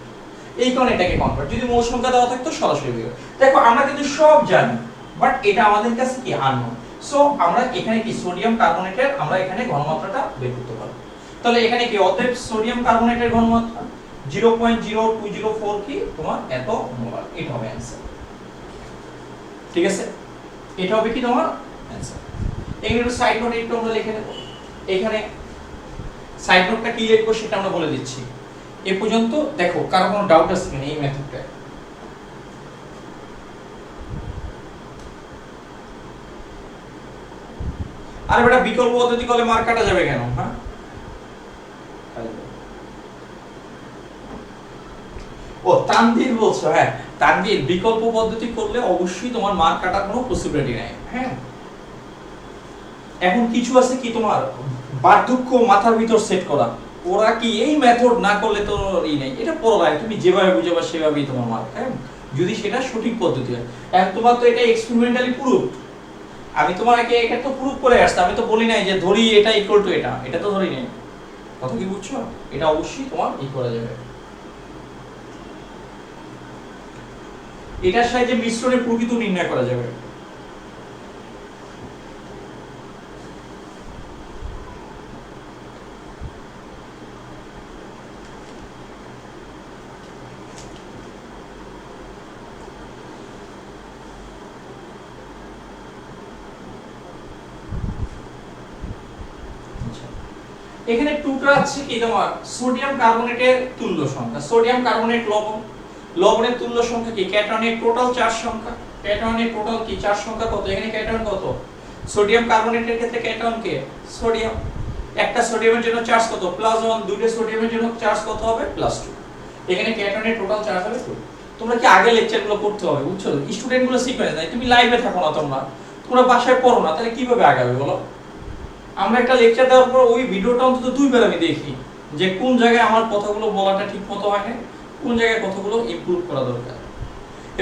এই কারণে এটাকে কনভার্ট। যদি মোল সংখ্যা দেওয়া থাকতো সরাসরি বের। দেখো আমরা কিন্তু সব জানি, বাট এটা আমাদের কাছে কি আননোন, সো আমরা এখানে কি সোডিয়াম কার্বনেটের আমরা এখানে ঘনমাত্রাটা বের করতে পারবো। তাহলে এখানে কি অতএব সোডিয়াম কার্বনেটের ঘনমাত্রা 0.0204 কি তোমার এত মোলার, এটা হবে आंसर। ঠিক আছে, এটা হবে কি তোমার आंसर। এখানে একটু সাইড নোট একটু আমরা লিখে নেব, এখানে সাইড নোটটা কি লিখবো সেটা আমরা বলে দিচ্ছি। এই পর্যন্ত দেখো কারো কোনো ডাউট আছে কিনা এই মেথডটা? আরে বেটা বিকল্প পদ্ধতি করলে মার্ক কাটা যাবে কেন? হ্যাঁ ও তানভীর বলছো, হ্যাঁ তানভীর বিকল্প পদ্ধতি করলে অবশ্যই তোমার মার্ক কাটার কোনো পসিবিলিটি নাই। হ্যাঁ এখন কিছু আছে কি তোমার বার্ধক্য মাথার ভিতর সেট করা, ওরা কি এই মেথড না করলে তো ই নাই, এটা পড়ায় তুমি যেভাবে বুঝাবা সেভাবেই তোমার মার্ক। হ্যাঁ যদি সেটা সঠিক পদ্ধতি হয়। এখন তোমার তো এটা এক্সপেরিমেন্টালি প্রুফ, আমি তোমাকে এটা তো প্রুফ করে আসছি, আমি তো বলি নাই যে ধরি এটা ইকুয়াল টু এটা, এটা তো ধরি নাই। কথা কি বুঝছো? এটা অবশ্যই তোমার ই করা যাবে, এটার সাহায্যে মিশ্রণের প্রকৃত নির্ণয় করা যাবে। এখানে 2টা আছে কি তোমার সোডিয়াম কার্বনেটের তুল্য সংখ্যা, সোডিয়াম কার্বনেট লবণ, লবণের তুল্য সংখ্যা কি ক্যাটায়নের টোটাল 4 সংখ্যা, ক্যাটায়নের টোটাল কি 4 সংখ্যা কত? এখানে ক্যাটায়ন কত? সোডিয়াম কার্বনেটের ক্ষেত্রে ক্যাটায়ন কে সোডিয়াম, একটা সোডিয়ামের জন্য চার্জ কত +1, দুইটা সোডিয়ামের জন্য চার্জ কত হবে +2। এখানে ক্যাটায়নের টোটাল চার্জ হবে 2। তোমরা কি আগে লেকচারগুলো পড়তে হবে বুঝছো, স্টুডেন্টগুলো সিকোয়েন্স নাই, তুমি লাইভে থাকো না, তোমরা বাসায় পড়ো না, তাহলে কিভাবে আগাবে বলো? আমরা একটা লেকচার দেওয়ার পর ওই ভিডিওটা অন্তত 2 বার আমি দেখি যে কোন জায়গায় আমার কথাগুলো বলাটা ঠিকমতো হয় না, কোন জায়গায় কথাগুলো ইমপ্রুভ করা দরকার,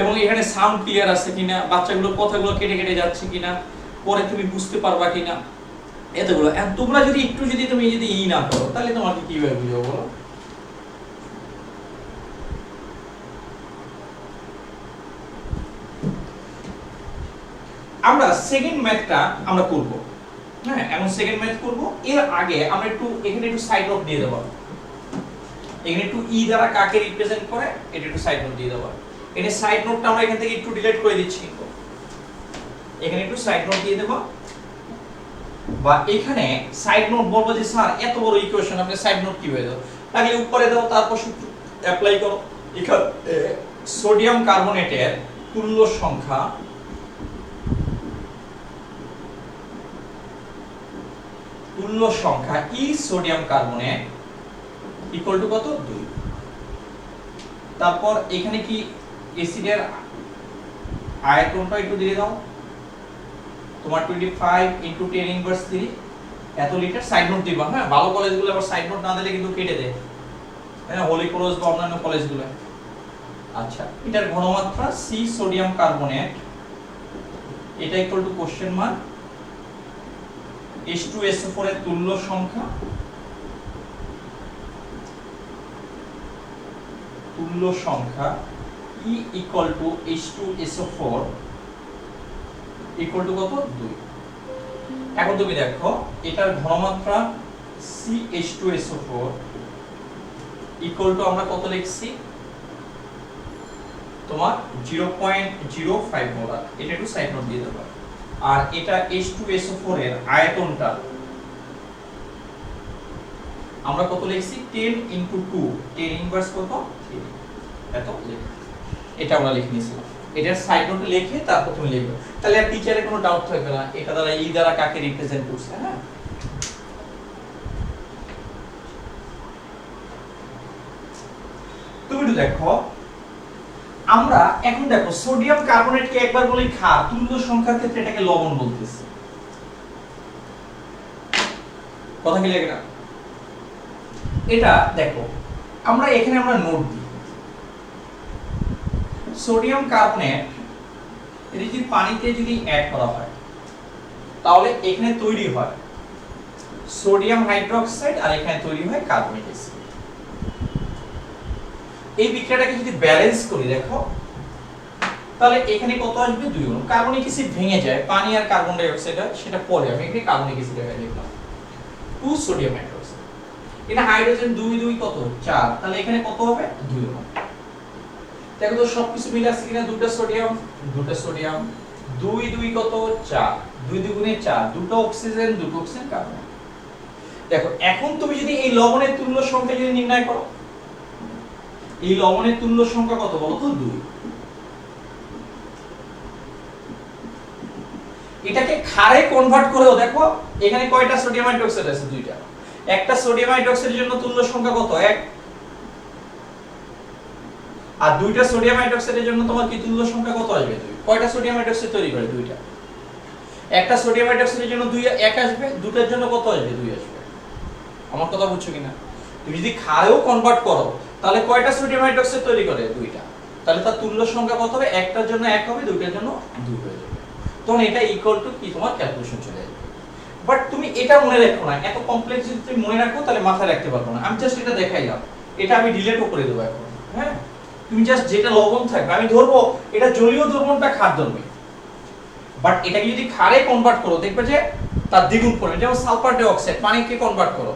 এবং এখানে সাউন্ড ক্লিয়ার আছে কিনা, বাচ্চাগুলোর কথাগুলো কেটে কেটে যাচ্ছে কিনা, পরে তুমি বুঝতে পারবা কিনা, এতগুলো। তোমরা যদি একটু যদি তুমি যদি ই না করো তাহলে তোমাকে কিভাবে বুঝাবো বলো? আমরা সেকেন্ড ম্যাথটা আমরা করব। হ্যাঁ এখন সেকেন্ড ম্যাথ করব, এর আগে আমরা একটু এখানে একটু সাইড নোট দিয়ে দেব, এখানে একটু ই দ্বারা কাকে রিপ্রেজেন্ট করে এটা একটু সাইড নোট দিয়ে দেব। এখানে সাইড নোটটা আমরা এখান থেকে একটু ডিলিট করে দিচ্ছি, এখানে একটু সাইড নোট দিয়ে দেব, বা এখানে সাইড নোট বলবো যে স্যার এত বড় ইকুয়েশন আপনি সাইড নোট কিভাবে দাও, তাহলে উপরে দাও তারপর সূত্র অ্যাপ্লাই করো। এখানে সোডিয়াম কার্বনেটের তুল্য সংখ্যা ই সোডিয়াম কার্বনেট ইকুয়াল টু কত 2। তারপর এখানে কি অ্যাসিডের আয়তনটা একটু দিয়ে দাও, তোমার 25 × 10 ইনভার্স 3 এত লিটার। সাইড নোট দিবা, হ্যাঁ ভালো কলেজগুলো আবার সাইড নোট না দিলে কিন্তু কেটে দেয়, হ্যাঁ হোলি ক্রস বা অন্যান্য কলেজগুলো। আচ্ছা, এটার ঘনমাত্রা সি সোডিয়াম কার্বনেট, এটা equal to question mark H2SO4 এর তুল্য সংখ্যা, E equal to H2SO4 equal to কত 2। এখন তুমি দেখো এটার ঘনমাত্রা CH2SO4 ইকুয়াল টু আমরা কত লিখছি তোমার 0.05 মোলার, এটা একটু সাইড নোট দিয়ে দেবো। আর এটা H2SO4 এর আয়তনটা আমরা কত লিখছি 10 × 2 10 ইনভার্স কত 3 এত লিখি, এটা আমরা লিখে নিয়েছিলাম। এটার সাইড নোটে লিখে তারপর তুমি লিখবে, তাহলে আর টিচারের কোনো ডাউট থাকবে না এটা দ্বারা এই দ্বারা কাকে রিপ্রেজেন্ট করছে। হ্যাঁ তুমি একটু দেখো, আমরা এখন দেখো সোডিয়াম কার্বনেটকে একবার বলি ক্ষার, তুল্য সংখ্যার ক্ষেত্রে এটাকে লবণ বলতেছি, কথা কি লাগে না? এটা দেখো আমরা এখানে আমরা নোট দিই সোডিয়াম কার্বনেট এটা যদি পানিতে যদি অ্যাড করা হয় তাহলে এখানে তৈরি হয় সোডিয়াম হাইড্রোক্সাইড আর এখানে তৈরি হয় কার্বনিক অ্যাসিড। এই বিক্রিয়াটাকে যদি ব্যালেন্স করি দেখো তাহলে এখানে কত আসবে 2 গুণ, কার্বনিক অ্যাসিড ভেঙে যায়, পানি আর কার্বন ডাই অক্সাইড সেটা পরে আমি এখানে কার্বনিক অ্যাসিড লিখলাম 2 সোডিয়াম হাইড্রোক্সাইড। এটা হাইড্রোজেন 2 2 কত 4, তাহলে এখানে কত হবে 2 গুণ। দেখো তো সবকিছু মিলে আছে কিনা, দুটো সোডিয়াম 2 2 কত 4, 2 2 গুণে 4, দুটো অক্সিজেন কার্বন। দেখো এখন তুমি যদি এই লবণের তুল্য সংখ্যা যদি নির্ণয় করো, এই লবণের তুল্য সংখ্যা কত বলো তো 2। এটাকে ক্ষারে কনভার্ট করেও দেখো এখানে কয়টা সোডিয়াম হাইড্রোক্সাইড আছে 2টা, একটা সোডিয়াম হাইড্রোক্সাইডের জন্য তুল্য সংখ্যা কত 1, আর 2টা সোডিয়াম হাইড্রোক্সাইডের জন্য তোমার কি তুল্য সংখ্যা কত আসবে 2। কয়টা সোডিয়াম হাইড্রোক্সাইড তৈরি করে 2টা, একটা সোডিয়াম হাইড্রোক্সাইডের জন্য 1 আসবে, দুটার জন্য কত আসবে 2 আসবে। আমার কথা বুঝছো কিনা? তুমি যদি ক্ষারেও কনভার্ট করো তাহলে কয়টা সোডিয়াম হাইড্রোক্সাইড তৈরি করে 2টা, তাহলে তার তুল্য সংখ্যা কত হবে, একটার জন্য 1 হবে, দুইটার জন্য 2 হয়ে যাবে। তখন এটা ইকুয়াল টু কি তোমার ক্যালকুলেশন চলে আসবে। বাট তুমি এটা মনে রাখো না, এত কমপ্লেক্স যদি তুমি মনে রাখো তাহলে মাথায় রাখতে পারবে না। আমি জাস্ট এটা দেখাইলাম, এটা আমি ডিলিটও করে দেব এখন। হ্যাঁ তুমি জাস্ট যেটা লবণ থাকবে আমি ধরবো এটা জলীয় দ্রবণটা ক্ষার ধরবে, বাট এটাকে যদি ক্ষারে কনভার্ট করো দেখবে যে তার দ্বিগুণ পরিমাণ, যেমন সালফার ডাই অক্সাইড পানিকে কনভার্ট করো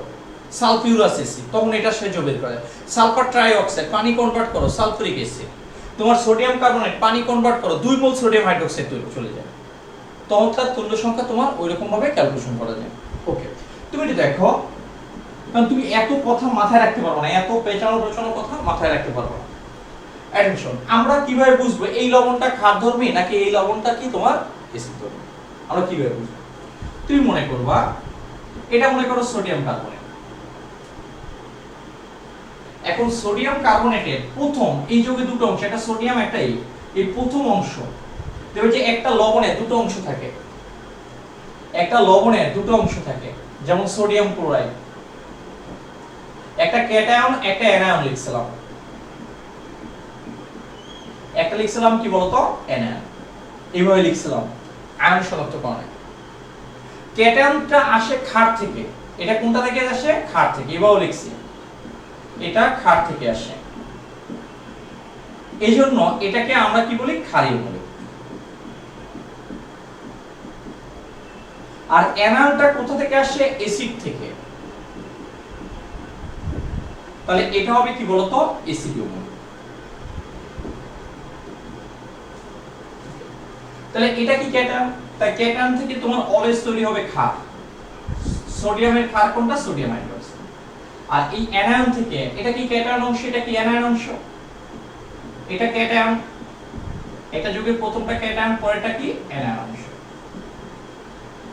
সালফিউরাস অ্যাসিড, তখন এটা সেজ বের করে। সালফার ট্রাই অক্সাইড পানি কনভার্ট করো সালফুরিক অ্যাসিড। তোমার সোডিয়াম কার্বনেট পানি কনভার্ট করো 2 মোল সোডিয়াম হাইড্রোক্সাইড চলে যায়, তখন তার তুল্য সংখ্যা তোমার ওইরকম ভাবে ক্যালকুলেশন করা যায়। ওকে তুমি এটা দেখো, কারণ তুমি এত কথা মাথায় রাখতে পারবে না, এত পেঁচানো পেঁচানো কথা মাথায় রাখতে পারবে না। অ্যাটেনশন, আমরা কিভাবে বুঝবো এই লবণটা ক্ষারধর্মী নাকি এই লবণটা কি তোমার অ্যাসিড ধর্মী, আমরা কিভাবে বুঝবো? তুমি মনে করবা এটা মনে করো সোডিয়াম কার্বনেট। এখন সোডিয়াম কার্বনেটের প্রথম এই যৌগে দুটো অংশ, একটা সোডিয়াম একটা এই প্রথম অংশ দেখো যে একটা লবণের দুটো অংশ থাকে, একটা লবণের দুটো অংশ থাকে, যেমন সোডিয়াম ক্লোরাইড, একটা ক্যাটায়ন একটা অ্যানায়ন লিখছিলাম, একটা লিখছিলাম কি বলতো অ্যানায়ন, এইভাবে লিখছিলাম আয়ন শনাক্তকরণে। ক্যাটায়নটা আসে ক্ষার থেকে, এটা কোনটা থেকে আসে ক্ষার থেকে, এভাবে লিখছি এটা ক্ষার থেকে আসে, এইজন্য এটাকে আমরা কি বলি ক্ষারীয় বলি। আর অ্যানায়নটা কোথা থেকে আসে অ্যাসিড থেকে, তাহলে এটা হবে কি বলতো অ্যাসিডীয় মৌল। তাহলে এটা কি ক্যাটায়ন, তাই ক্যাটায়ন থেকে তোমার অলওয়েজ তৈরি হবে ক্ষার। সোডিয়ামের ক্ষার কোনটা সোডিয়াম হাইড্রোক্সাইড। আর এই অ্যানায়ন থেকে এটা কি ক্যাটায়ন অংশ, এটা কি অ্যানায়ন অংশ, এটা ক্যাটায়ন, এটা যুগের প্রথমটা ক্যাটায়ন পরেরটা কি অ্যানায়ন অংশ।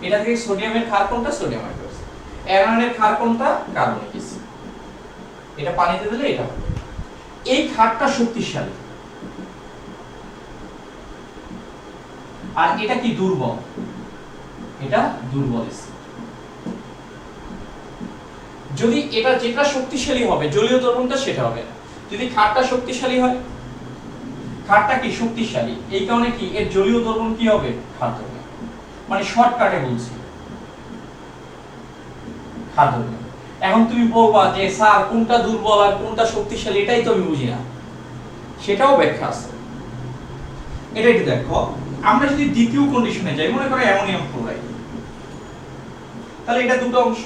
এটা থেকে সোডিয়ামের ক্ষার কোনটা সোডিয়াম হাইড্রোক্সাইড, অ্যানায়নের ক্ষার কোনটা কার্বনিক অ্যাসিড। এটা পানিতে দিলে এটা হবে। এই ক্ষারটা শক্তিশালী আর এটা কি দুর্বল, এটা দুর্বল এসিড। যদি এটা যেটা শক্তিশালী হবে জলীয় দ্রবণটা সেটা হবে, যদি ক্ষারটা শক্তিশালী হয়, ক্ষারটা কি শক্তিশালী, এই কারণে কি এর জলীয় দ্রবণ কি হবে, ক্ষার হবে। মানে শর্টকাটে বলছি ক্ষার হবে। এখন তুমি বলবা যে স্যার কোনটা দুর্বল আর কোনটা শক্তিশালী, এটাই তো আমি বুঝি না, সেটাও ব্যাখ্যা আছে। এটা একটু দেখো, আমরা যদি দ্বিতীয় কন্ডিশনে যাই, মনে করো অ্যামোনিয়াম ক্লোরাইড, তাহলে এটা দুটো অংশ,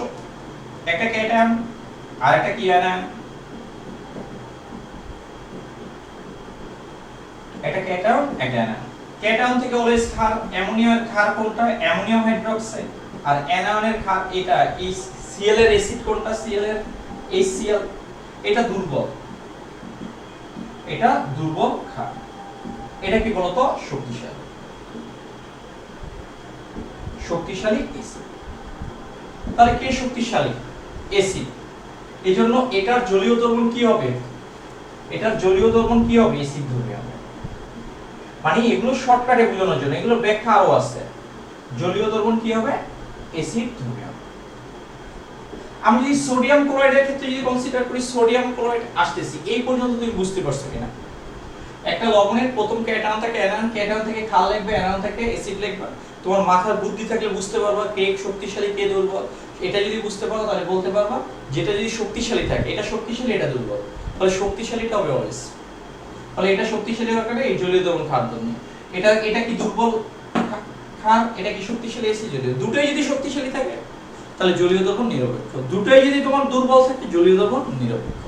একটা ক্যাটায়ন আর একটা কি আয়ন, একটা ক্যাটায়ন একটা আয়ন। ক্যাটায়ন থেকে অলওয়েজ ক্ষার, অ্যামোনিয়ামের ক্ষার কোনটা, অ্যামোনিয়াম হাইড্রোক্সাইড, আর অ্যানায়নের ক্ষার এটা, এই Cl এর অ্যাসিড কোনটা, Cl এর HCl, এটা দুর্বল, এটা দুর্বল ক্ষার, এটা কি বলতো শক্তিশালী, শক্তিশালী অ্যাসিড। তাহলে কে শক্তিশালী, অ্যাসিড, এজন্য এটার জলীয় দ্রবণ কি হবে, এটার জলীয় দ্রবণ কি হবে, অ্যাসিড ধর্মী হবে। মানে এগুলো শর্টকাটে বোঝানোর জন্য, এগুলো ব্যাখ্যা আরো আছে। জলীয় দ্রবণ কি হবে, অ্যাসিড ধর্মী হবে। আমি যদি সোডিয়াম ক্লোরাইডের ক্ষেত্রে যদি কনসিডার করি, সোডিয়াম ক্লোরাইড আসতেছি, এই পর্যন্ত তুমি বুঝতে পারছো কিনা? একটা লবণের প্রথম ক্যাটায়ন থেকে অ্যানায়ন, ক্যাটায়ন থেকে ক্ষার লিখবে, অ্যানায়ন থেকে অ্যাসিড লিখবে। তোমার মাথার বুদ্ধি থাকলে বুঝতে পারবা কে শক্তিশালী কে দুর্বল। এটা যদি বুঝতে পারো তাহলে বলতে পারবা যেটা যদি শক্তিশালী থাকে, এটা শক্তিশালী এটা দুর্বল, তাহলে শক্তিশালীটা হবে অলওয়েজ। তাহলে এটা শক্তিশালী হওয়ার কারণে এই জলীয় দ্রবণ ক্ষার জন্য, এটা কি দুর্বল ক্ষার, এটা কি শক্তিশালী অ্যাসিড, জলীয়, দুটোই যদি শক্তিশালী থাকে তাহলে জলীয় দ্রবণ নিরপেক্ষ, দুটোই যদি তোমার দুর্বল থাকে জলীয় দ্রবণ নিরপেক্ষ।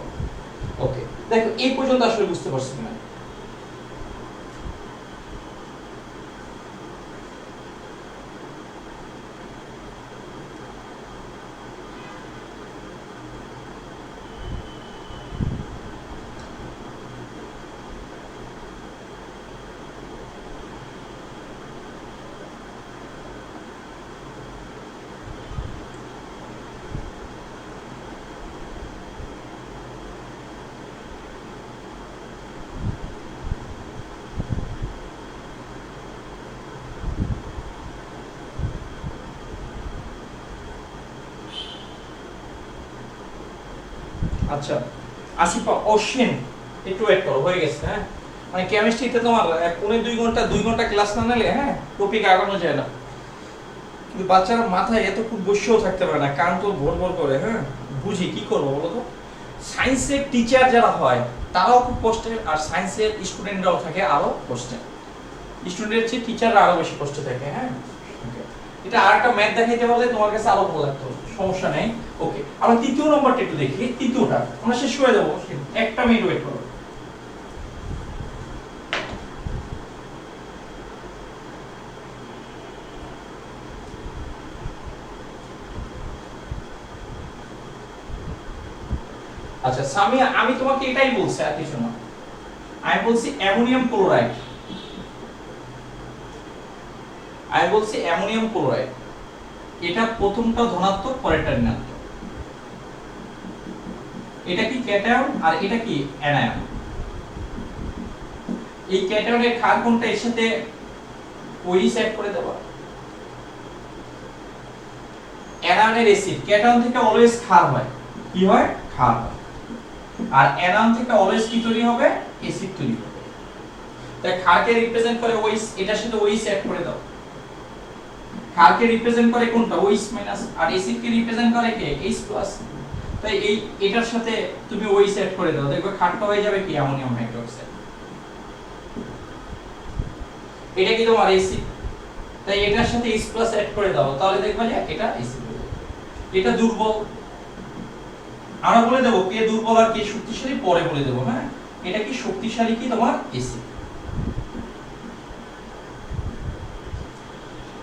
ওকে, দেখো এই পর্যন্ত আসলে বুঝতে পারছো কিনা? আচ্ছা আসিফা, অশ্বিন একটু ওয়েট করো, হয়ে গেছে। হ্যাঁ, মানে কেমিস্ট্রিতে তোমার পৌনে 2 ঘন্টা ক্লাস না নিলে হ্যাঁ টপিক আগানো যায় না। কিন্তু বাচ্চারা মাথায় এতক্ষণ বসেও থাকতে পারে না, কান তো ভোর ভোর করে। হ্যাঁ বুঝি, কি করবো বলো তো। সায়েন্সের টিচার যারা হয় তারাও খুব কষ্টের, আর সায়েন্সের স্টুডেন্টরাও থাকে আরো কষ্টের। স্টুডেন্টের চেয়ে টিচাররা আরো বেশি কষ্ট থাকে। হ্যাঁ, এটা আর একটা ম্যাথ দেখাইতে পারলে তোমার কাছে আরো ভালো লাগতো, সমস্যা নেই। ওকে, আমরা তৃতীয় নম্বরটা একটু দেখি। তৃতীয়টা আমরা শেষ করে দেবো, একটা মিনিট ওয়েট করো। আচ্ছা সামিয়া, আমি তোমাকে এটাই বলছি আর কিছু না। আমি বলছি অ্যামোনিয়াম ক্লোরাইড, আমি বলছি অ্যামোনিয়াম ক্লোরাইড, এটা প্রথমটা ধনাত্মক পরেরটা ঋণাত্মক। এটা কি ক্যাটায়ন আর এটা কি অ্যানায়ন। এই ক্যাটায়নের ক্ষার কোনটা, এর সাথে ওইস অ্যাড করে দেবা। অ্যানায়নের অ্যাসিড, ক্যাটায়ন থেকে অলওয়েজ ক্ষার হয়, কি হয়, ক্ষার হয়। আর অ্যানায়ন থেকে অলওয়েজ কি তৈরি হবে, অ্যাসিড তৈরি হবে। তাই ক্ষারকে রিপ্রেজেন্ট করে ওইস, এটার সাথে ওইস অ্যাড করে দাও। ক্ষারকে রিপ্রেজেন্ট করে কোনটা, ওইস মাইনাস, আর অ্যাসিডকে রিপ্রেজেন্ট করে কে, এইচ প্লাস। তাই এই এটার সাথে তুমি ওইস অ্যাড করে দাও, দেখবে ক্ষারটা হয়ে যাবে কি, অ্যামোনিয়াম হাইড্রোক্সাইড। এটা কি তোমার অ্যাসিড, তাই এটার সাথে এইচ প্লাস অ্যাড করে দাও, তাহলে দেখবে যে এটা অ্যাসিড হয়ে যাবে। এটা দুর্বল, আমরা বলে দেব কে দুর্বল আর কে শক্তিশালী পরে বলে দেব। হ্যাঁ, এটা কি শক্তিশালী কি তোমার অ্যাসিড।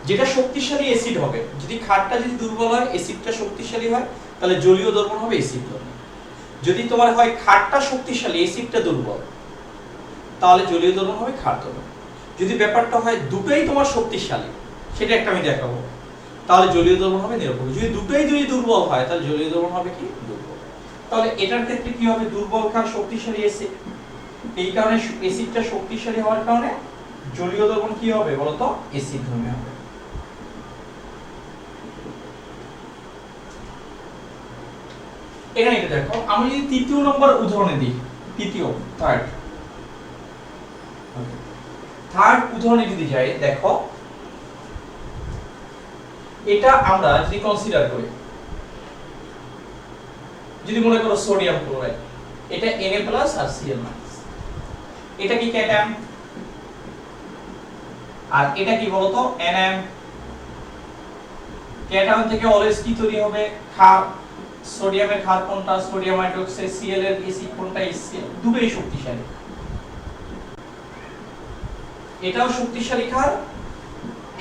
যেটা শক্তিশালী অ্যাসিড হবে, যদি ক্ষারটা যদি দুর্বল হয় অ্যাসিডটা শক্তিশালী হয়, তাহলে জলীয় দ্রবণ হবে অ্যাসিড দ্রবণ। যদি তোমার হয় ক্ষারটা শক্তিশালী অ্যাসিডটা দুর্বল, তাহলে জলীয় দ্রবণ হবে ক্ষার দ্রবণ। যদি ব্যাপারটা হয় দুটোই তোমার শক্তিশালী, সেটা একটা আমি দেখাবো, তাহলে জলীয় দ্রবণ হবে নিরপেক্ষ। যদি দুটোই দুর্বল হয় তাহলে জলীয় দ্রবণ হবে কি, দুর্বল। তাহলে এটার ক্ষেত্রে কি হবে, দুর্বল ক্ষার শক্তিশালী অ্যাসিড, এই কারণে অ্যাসিডটা শক্তিশালী হওয়ার কারণে জলীয় দ্রবণ কি হবে বলতো অ্যাসিড ধর্মী হবে। এখানে এটা দেখো, আমি যদি তৃতীয় নম্বর উদাহরণে দিই, থার্ড উদাহরণে যদি যাই, দেখো এটা আমরা যদি কনসিডার করি, যদি মনে করো সোডিয়াম ক্লোরাইড, এটা Na+ আর Cl-, এটা কি ক্যাটায়ন আর এটা কি বলতো NM। ক্যাটায়ন থেকে অলওয়েজ কি তৈরি হবে, ক্ষার। সোডিয়ামের ক্ষার কোনটা, সোডিয়াম হাইড্রোক্সাইড। Cl এর অ্যাসিড কোনটা, HCl। দুটোই শক্তিশালী, এটাও শক্তিশালী ক্ষার,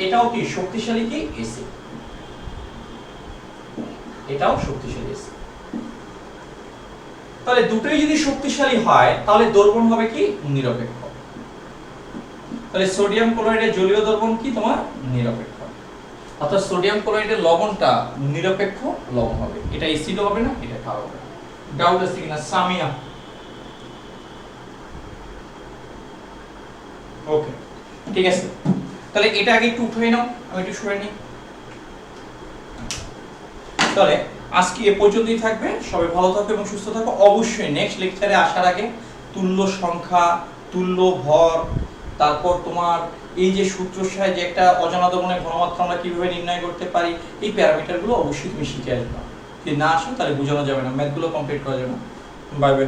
এটাও কি শক্তিশালী কি অ্যাসিড, এটাও শক্তিশালী অ্যাসিড। তাহলে দুটোই যদি শক্তিশালী হয় তাহলে দ্রবণ হবে কি নিরপেক্ষ। তাহলে সোডিয়াম ক্লোরাইডের জলীয় দ্রবণ কি তোমার নিরপেক্ষ, অর্থাৎ সোডিয়াম ক্লোরাইডের লবণটা নিরপেক্ষ লবণ হবে, এটা অ্যাসিডও হবে না, এটা ক্ষার হবে না। ডাউট আছে কিনা সামিয়া? ওকে, ঠিক আছে। তাহলে এটা আগে একটু উঠিয়ে নাও, আমি একটু সরে নিই। তাহলে আজকে এ পর্যন্তই থাকবে। সবাই ভালো থাকো এবং সুস্থ থাকো। অবশ্যই নেক্সট লেকচারে আসার আগে তুল্য সংখ্যা, তুল্য ভর, তারপর তোমার এই যে সূত্রের সাহায্যে একটা অজানা দ্রবণের ঘনমাত্রা আমরা কিভাবে নির্ণয় করতে পারি, এই প্যারামিটারগুলো অবশ্যই তুমি শিখে আসবে। যদি না আসো তাহলে বোঝানো যাবে না, ম্যাথগুলো কমপ্লিট করা যাবে না। Bye bye.